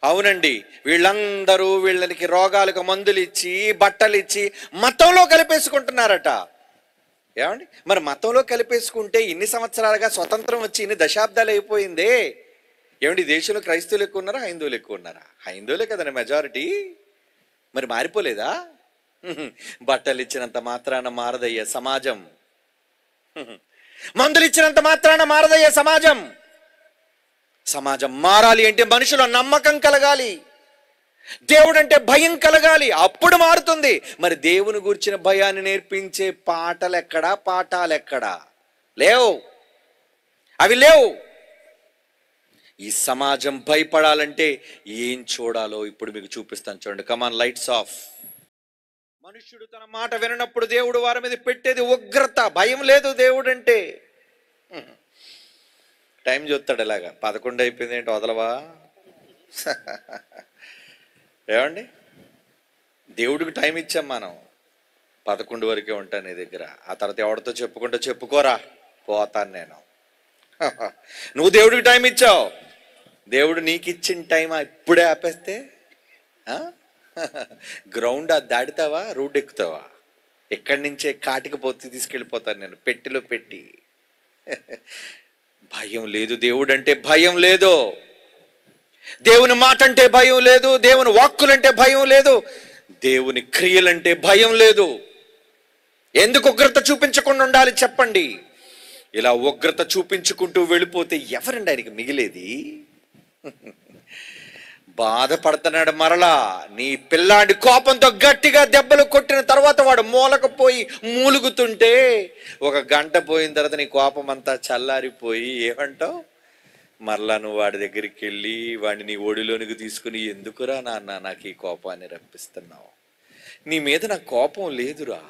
Speaker 1: అవునండి, వీళ్ళందరూ వీళ్ళకి రోగాలకు మందులు ఇచ్చి, బట్టలు ఇచ్చి మతంలో కలిపేసుకుంటున్నారట. ఏమండి, మరి మతంలో కలిపేసుకుంటే ఇన్ని సంవత్సరాలుగా స్వతంత్రం వచ్చి ఇన్ని దశాబ్దాలు అయిపోయిందే. ఏమండి, దేశంలో క్రైస్తవులు ఎక్కువ ఉన్నారా, హైందువులు ఎక్కువ ఉన్నారా? హైందువులే కదండి మెజారిటీ. మరి మారిపోలేదా? బట్టలు ఇచ్చినంత మాత్రాన మారదయ్యే సమాజం. మందులు ఇచ్చినంత మాత్రాన మారదయ్యే సమాజం. సమాజం మారాలి అంటే మనుషుల నమ్మకం కలగాలి, దేవుడు అంటే భయం కలగాలి, అప్పుడు మారుతుంది. మరి దేవుని గురించిన భయాన్ని నేర్పించే పాటలు ఎక్కడా, పాఠాలు ఎక్కడా? లేవు, అవి లేవు. ఈ సమాజం భయపడాలంటే ఏం చూడాలో ఇప్పుడు మీకు చూపిస్తాను, చూడండి. కమాన్, లైట్స్ ఆఫ్. మనుష్యుడు తన మాట విననప్పుడు దేవుడు వారి మీద పెట్టేది ఉగ్రత. భయం లేదు దేవుడు అంటే. టైం చూస్తాడు ఇలాగా, 11 అయిపోయింది ఏంటి వదలవా? ఏమండి, దేవుడికి టైం ఇచ్చాం మనం. 11 వరకే ఉంటాను నీ దగ్గర. ఆ తర్వాత ఎవరితో చెప్పుకుంటూ చెప్పుకోరా, పోతాను నేను. నువ్వు దేవుడికి టైం ఇచ్చావు. దేవుడు నీకు ఇచ్చిన టైం ఇప్పుడే ఆపేస్తే గ్రౌండ్ అది దాటుతావా, రోడ్డు ఎక్కుతావా? ఎక్కడి నుంచే కాటికి పోతే తీసుకెళ్ళిపోతాను నేను, పెట్టిలో పెట్టి. భయం లేదు దేవుడు అంటే. భయం లేదు. దేవుని మాట అంటే భయం లేదు. దేవుని వాక్కులంటే భయం లేదు. దేవుని క్రియలంటే భయం లేదు. ఎందుకు ఉగ్రత చూపించకుండా ఉండాలి చెప్పండి? ఇలా ఉగ్రత చూపించుకుంటూ వెళ్ళిపోతే ఎవరండి ఆయనకి మిగిలేది? బాధపడుతున్నాడు. మరలా నీ పిల్లాడి కోపంతో గట్టిగా దెబ్బలు కొట్టిన తర్వాత వాడు మూలకపోయి మూలుగుతుంటే 1 గంట పోయిన తర్వాత నీ కోపం అంతా చల్లారిపోయి ఏమంటావు? మరలా నువ్వు వాడి దగ్గరికి వెళ్ళి వాడిని నీ ఒడిలోనికి తీసుకుని, ఎందుకురా నాన్న నాకు ఈ కోపాన్ని రప్పిస్తున్నావు? నీ మీద నాకు కోపం లేదురా,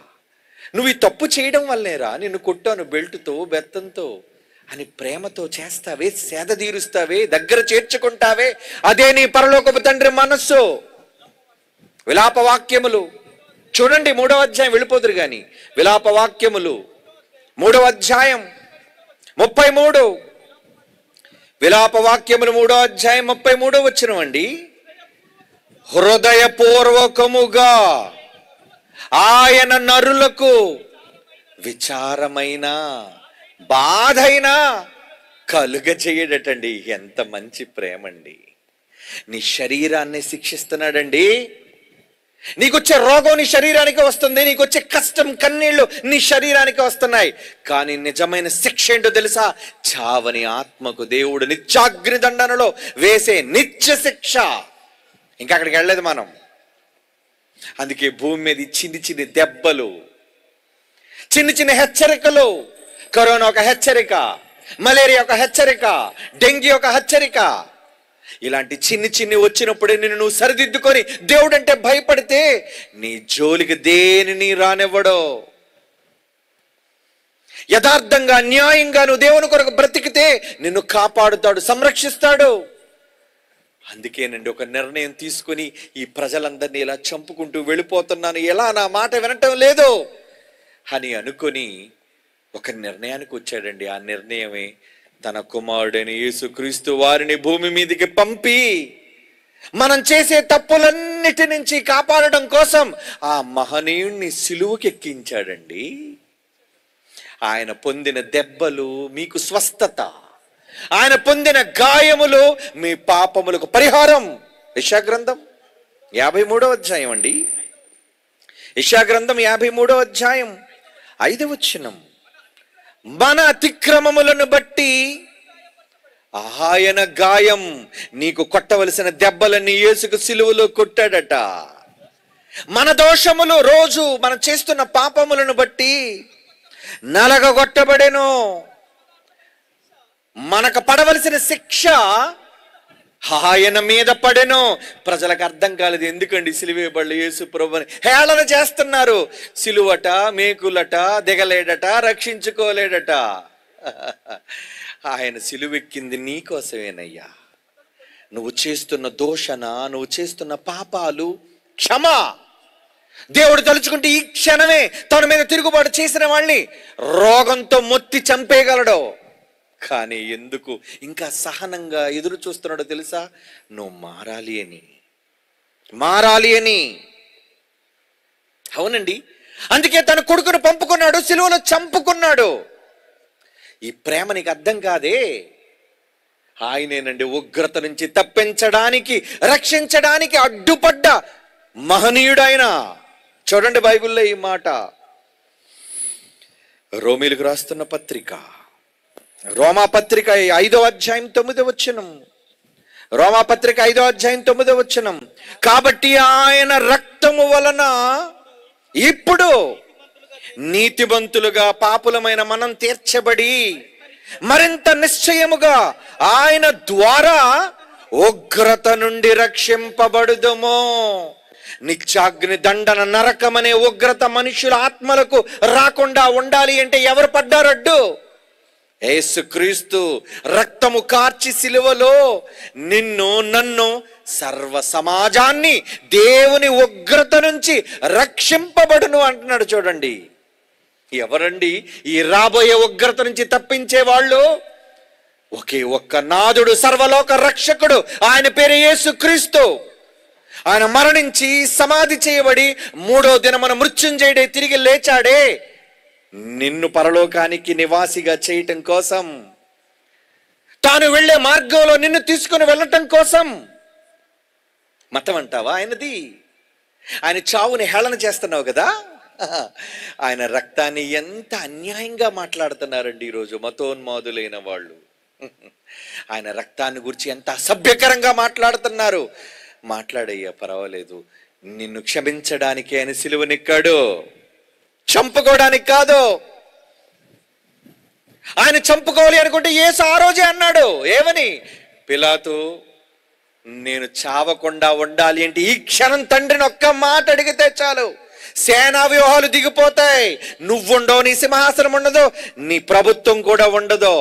Speaker 1: నువ్వు ఈ తప్పు చేయడం వల్లేరా నిన్ను కొట్టాను బెల్టుతో, బెత్తంతో అని ప్రేమతో చేస్తావే, సేద తీరుస్తావే, దగ్గర చేర్చుకుంటావే. అదే నీ పరలోకపు తండ్రి మనస్సు. విలాప వాక్యములు చూడండి, 3వ అధ్యాయం. వెళ్ళిపోదురు కానీ విలాప వాక్యములు 3వ అధ్యాయం 33. విలాప వాక్యములు 3వ అధ్యాయం 33 వచనమండి. హృదయపూర్వకముగా ఆయన నరులకు విచారమైన బాధైనా కలుగజేయడటండి. ఎంత మంచి ప్రేమండి! నీ శరీరాన్ని శిక్షిస్తున్నాడండి. నీకొచ్చే రోగం నీ శరీరానికి వస్తుంది, నీకొచ్చే కష్టం, కన్నీళ్లు నీ శరీరానికి వస్తున్నాయి. కానీ నిజమైన శిక్ష ఏంటో తెలుసా? చావని ఆత్మకు దేవుడు నిత్యాగ్ని దండనలో వేసే నిత్య శిక్ష. ఇంకా అక్కడికి వెళ్ళలేదు మనం. అందుకే భూమి మీద చిన్ని చిన్ని దెబ్బలు, చిన్న చిన్న హెచ్చరికలు, కరోనా ఒక హెచ్చరిక, మలేరియా ఒక హెచ్చరిక, డెంగీ ఒక హెచ్చరిక, ఇలాంటి చిన్ని చిన్ని వచ్చినప్పుడే నిన్ను నువ్వు సరిదిద్దుకొని దేవుడంటే భయపడితే నీ జోలికి దేనిని రానివ్వడు. యథార్థంగా న్యాయంగా నువ్వు దేవుని కొరకు బ్రతికితే నిన్ను కాపాడుతాడు, సంరక్షిస్తాడు. అందుకేనండి ఒక నిర్ణయం తీసుకుని ఈ ప్రజలందరినీ ఇలా చంపుకుంటూ వెళ్ళిపోతున్నాను, ఎలా నా మాట వినటం లేదు అని అనుకొని ఒక నిర్ణయానికి వచ్చాడండి. ఆ నిర్ణయమే తన కుమారుడైన యేసుక్రీస్తు వారిని భూమి మీదకి పంపి మనం చేసే తప్పులన్నిటి నుంచి కాపాడడం కోసం ఆ మహనీయుణ్ణి సిలువకెక్కించాడండి. ఆయన పొందిన దెబ్బలు మీకు స్వస్థత, ఆయన పొందిన గాయములు మీ పాపములకు పరిహారం. యెషయా గ్రంథం 53వ అధ్యాయం అండి. యెషయా గ్రంథం 53వ అధ్యాయం 5వ వచనం. మన అతిక్రమములను బట్టి ఆయన గాయం, నీకు కొట్టవలసిన దెబ్బలన్నీ యేసుకు సిలువలో కొట్టాడట. మన దోషములు, రోజు మనం చేస్తున్న పాపములను బట్టి నలగగొట్టబడెను. మనకు పడవలసిన శిక్ష ఆయన మీద పడెను. ప్రజలకు అర్థం కాలేదు, ఎందుకండి సిలువేయబడ్డ యేసు ప్రభువుని హేళన చేస్తున్నారు. సిలువట, మేకులట, దిగలేడట, రక్షించుకోలేడట. ఆయన సిలువెక్కింది నీకోసమేనయ్యా. నువ్వు చేస్తున్న దోషణ, నువ్వు చేస్తున్న పాపాలు క్షమ. దేవుడు తలుచుకుంటే ఈ క్షణమే తన మీద తిరుగుబాటు చేసిన వాళ్ళని రోగంతో మొత్తి చంపేయగలడు. కానీ ఎందుకు ఇంకా సహనంగా ఎదురు చూస్తున్నాడో తెలుసా? నువ్వు మారాలి అని. అవునండి, అందుకే తన కొడుకును పంపుకున్నాడు, సిలువలో చంపుకున్నాడు. ఈ ప్రేమ నీకు అర్థం కాదే? ఆయనేనండి ఉగ్రత నుంచి తప్పించడానికి, రక్షించడానికి అడ్డుపడ్డ మహనీయుడైన. చూడండి బైబిల్లో ఈ మాట. రోమీలకు రాస్తున్న పత్రిక, రోమా పత్రిక 5వ అధ్యాయం 9వ వచనం. రోమా పత్రిక 5వ అధ్యాయం 9వ వచనం. కాబట్టి ఆయన రక్తము వలన ఇప్పుడు నీతిమంతులుగా పాపులమైన మనం తీర్చబడి మరింత నిశ్చయముగా ఆయన ద్వారా ఉగ్రత నుండి రక్షింపబడుదుము. నిత్యాగ్ని దండన, నరకమనే ఉగ్రత మనుషుల ఆత్మలకు రాకుండా ఉండాలి అంటే ఎవరు పడ్డారడ్డు? యేసుక్రీస్తు రక్తము కార్చి సిలువలో నిన్ను, నన్ను, సర్వ సమాజాన్ని దేవుని ఉగ్రత నుంచి రక్షింపబడును అంటున్నాడు. చూడండి, ఎవరండి ఈ రాబోయే ఉగ్రత నుంచి తప్పించే వాళ్ళు? ఒకే ఒక్క నాథుడు, సర్వలోక రక్షకుడు. ఆయన పేరు యేసుక్రీస్తు. ఆయన మరణించి సమాధి చేయబడి 3వ దినమున మృత్యుంజయుడై తిరిగి లేచాడే నిన్ను పరలోకానికి నివాసిగా చేయటం కోసం, తాను వెళ్లే మార్గంలో నిన్ను తీసుకుని వెళ్ళటం కోసం. మతం అంటావా ఆయనది? ఆయన చావుని హేళన చేస్తున్నావు కదా. ఆయన రక్తాన్ని ఎంత అన్యాయంగా మాట్లాడుతున్నారండి ఈరోజు మతోన్మాదులైన వాళ్ళు. ఆయన రక్తాన్ని గురించి ఎంత అసభ్యకరంగా మాట్లాడుతున్నారు. మాట్లాడయ్యా, పర్వాలేదు, నిన్ను క్షమించడానికి ఆయన సిలువనెక్కాడు, చంపుకోవడానికి కాదు. ఆయన చంపుకోవాలి అనుకుంటే యేసు ఆ రోజే అన్నాడు, ఏమని? పిలాతు, నేను చావకుండా ఉండాలి అంటే ఈ క్షణం తండ్రిని ఒక్క మాట అడిగితే చాలు, సేనా వ్యూహాలు దిగిపోతాయి. నువ్వుండో, నీ సింహాసనం ఉండదు, నీ ప్రభుత్వం కూడా ఉండదు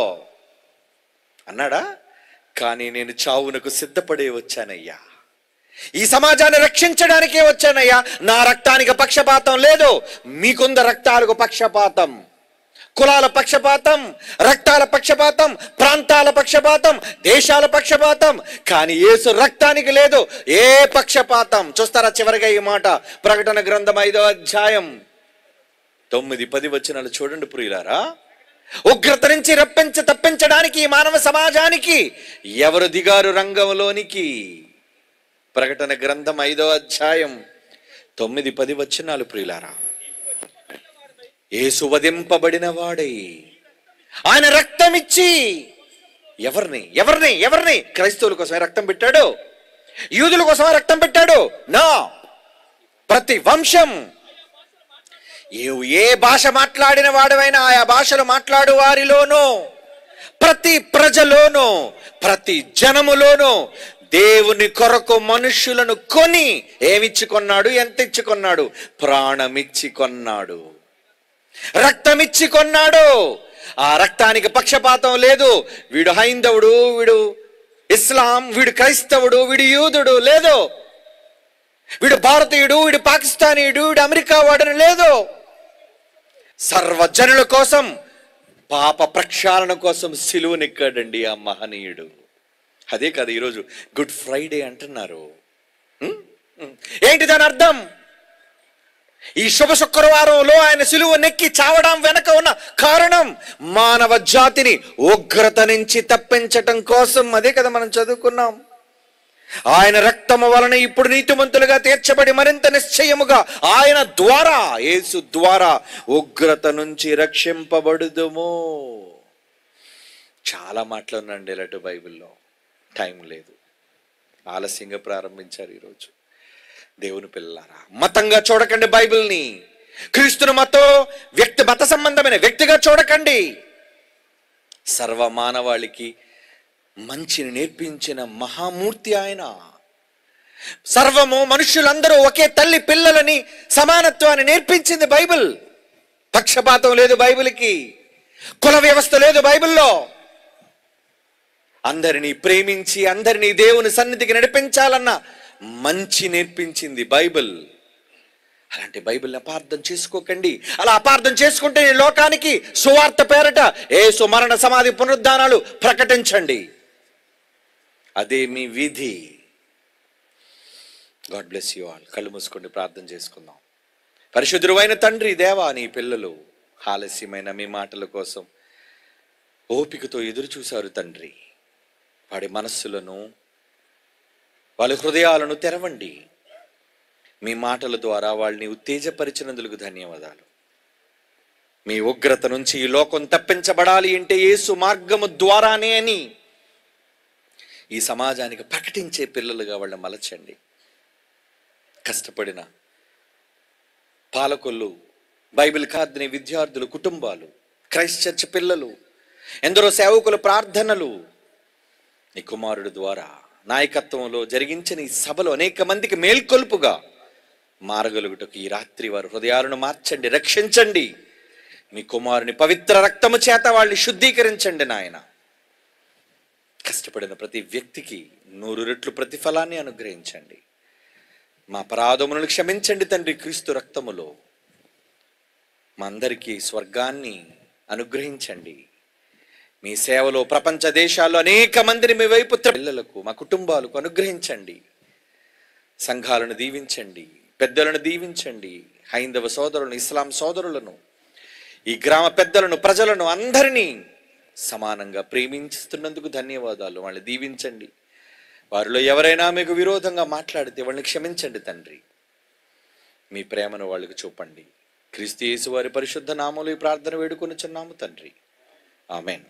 Speaker 1: అన్నాడా? కానీ నేను చావునకు సిద్ధపడే వచ్చానయ్యా, ఈ సమాజాన్ని రక్షించడానికే వచ్చానయ్యా. నా రక్తానికి పక్షపాతం లేదు, మీకుంద రక్తాలకు పక్షపాతం, కులాల పక్షపాతం, రక్తాల పక్షపాతం, ప్రాంతాల పక్షపాతం, దేశాల పక్షపాతం. కానీ యేసు రక్తానికి లేదు ఏ పక్షపాతం. చూస్తారా చివరిగా ఈ మాట? ప్రకటన గ్రంథం 5వ అధ్యాయం 9-10 వచనాలు చూడండి ప్రియులారా. ఉగ్రత నుంచి తప్పించడానికి ఈ మానవ సమాజానికి ఎవరు దిగారు రంగంలోనికి? ప్రకటన గ్రంథం 5వ అధ్యాయం 9-10 వచనాలు ప్రియులారా. యేసు వధింపబడిన వాడై ఆయన రక్తం ఇచ్చి ఎవరిని క్రైస్తవుల కోసమే రక్తం పెట్టాడు. యూదుల కోసం రక్తం పెట్టాడు? నో. ప్రతి వంశం, ఏ భాష మాట్లాడిన వాడవైనా ఆయా భాషలు మాట్లాడు వారిలోనూ, ప్రతి ప్రజలోనూ, ప్రతి జనములోనూ దేవుని కొరకు మనుష్యులను కొని ఏమిచ్చి కొన్నాడు? ఎంత ఇచ్చి కొన్నాడు? ప్రాణమిచ్చి కొన్నాడు, రక్తమిచ్చి కొన్నాడు. ఆ రక్తానికి పక్షపాతం లేదు. వీడు హైందవుడు, వీడు ఇస్లాం, వీడు క్రైస్తవుడు, వీడు యూదుడు లేదు. వీడు భారతీయుడు, వీడు పాకిస్తానీయుడు, వీడు అమెరికా వాడని లేదు. సర్వజనుల కోసం, పాప ప్రక్షాళన కోసం సిలువనెక్కాడండి ఆ మహనీయుడు. అదే కదా ఈరోజు గుడ్ ఫ్రైడే అంటున్నారు. ఏంటి దాని అర్థం? ఈ శుభ శుక్రవారంలో ఆయన సిలువ నెక్కి చావడం వెనక ఉన్న కారణం మానవ జాతిని ఉగ్రత నుంచి తప్పించటం కోసం. అదే కదా మనం చదువుకున్నాం. ఆయన రక్తము వలన ఇప్పుడు నీతిమంతులుగా తీర్చబడి మరింత నిశ్చయముగా ఆయన ద్వారా, యేసు ద్వారా ఉగ్రత నుంచి రక్షింపబడుదుము. చాలా మాటలున్నాండి ఇలాంటి బైబిల్లో. టైం లేదు, ఆలస్యంగా ప్రారంభించారు ఈరోజు. దేవుని పిల్లలారా, మతంగా చూడకండి బైబిల్ని. క్రీస్తుని మత సంబంధమైన వ్యక్తిగా చూడకండి. సర్వమానవాళికి మంచిని నేర్పించిన మహామూర్తి ఆయన. సర్వము, మనుష్యులందరూ ఒకే తల్లి పిల్లలని, సమానత్వాన్ని నేర్పించింది బైబిల్. పక్షపాతం లేదు బైబిల్కి, కుల వ్యవస్థ లేదు బైబిల్లో. అందరినీ ప్రేమించి అందరినీ దేవుని సన్నిధికి నడిపించాలన్న మంచి నేర్పించింది బైబిల్. అలాంటి బైబిల్ని అపార్థం చేసుకోకండి. అలా అపార్థం చేసుకుంటే ఈ లోకానికి సువార్త పేరట యేసు మరణ సమాధి పునరుద్ధానాలు ప్రకటించండి. అదే మీ విధి. God bless you all. కళ్ళు మూసుకోండి, ప్రార్థన చేసుకుందాం. పరిశుద్ధుడైన తండ్రి, దేవా, నీ పిల్లలు ఆలస్యమైన మీ మాటల కోసం ఓపికతో ఎదురు చూశారు తండ్రి. వాడి మనస్సులను, వాళ్ళ హృదయాలను తెరవండి. మీ మాటల ద్వారా వాళ్ళని ఉత్తేజపరిచినందుకు ధన్యవాదాలు. మీ ఉగ్రత నుంచి ఈ లోకం తప్పించబడాలి అంటే యేసు మార్గము ద్వారానే అని ఈ సమాజానికి ప్రకటించే పిల్లలుగా వాళ్ళని మలచండి. కష్టపడిన పాలకులు, బైబిల్ కాదని విద్యార్థులు, కుటుంబాలు, క్రైస్ట్ చర్చ్ పిల్లలు, ఎందరో సేవకుల ప్రార్థనలు నీ కుమారుడు ద్వారా నాయకత్వంలో జరిగించిన ఈ సభలో అనేక మందికి మేల్కొల్పుగా మారగలుగుటకు ఈ రాత్రి వారి హృదయాలను మార్చండి, రక్షించండి. మీ కుమారుని పవిత్ర రక్తము చేత వాళ్ళని శుద్ధీకరించండి నాయన. కష్టపడిన ప్రతి వ్యక్తికి 100 రెట్లు ప్రతిఫలాన్ని అనుగ్రహించండి. మా అపరాధములను క్షమించండి తండ్రి. క్రీస్తు రక్తములో మా అందరికీ స్వర్గాన్ని అనుగ్రహించండి. మీ సేవలో ప్రపంచ దేశాల్లో అనేక మందిని మీ వైపు పిల్లలకు, మా కుటుంబాలకు అనుగ్రహించండి. సంఘాలను దీవించండి, పెద్దలను దీవించండి. హైందవ సోదరులను, ఇస్లాం సోదరులను, ఈ గ్రామ పెద్దలను, ప్రజలను అందరినీ సమానంగా ప్రేమిస్తున్నందుకు ధన్యవాదాలు. వాళ్ళని దీవించండి. వారిలో ఎవరైనా మీకు విరోధంగా మాట్లాడితే వాళ్ళని క్షమించండి తండ్రి. మీ ప్రేమను వాళ్ళకి చూపండి. క్రీస్తు యేసు వారి పరిశుద్ధ నామములో ఈ ప్రార్థన వేడుకొనుచున్నాము తండ్రి. ఆమేన్.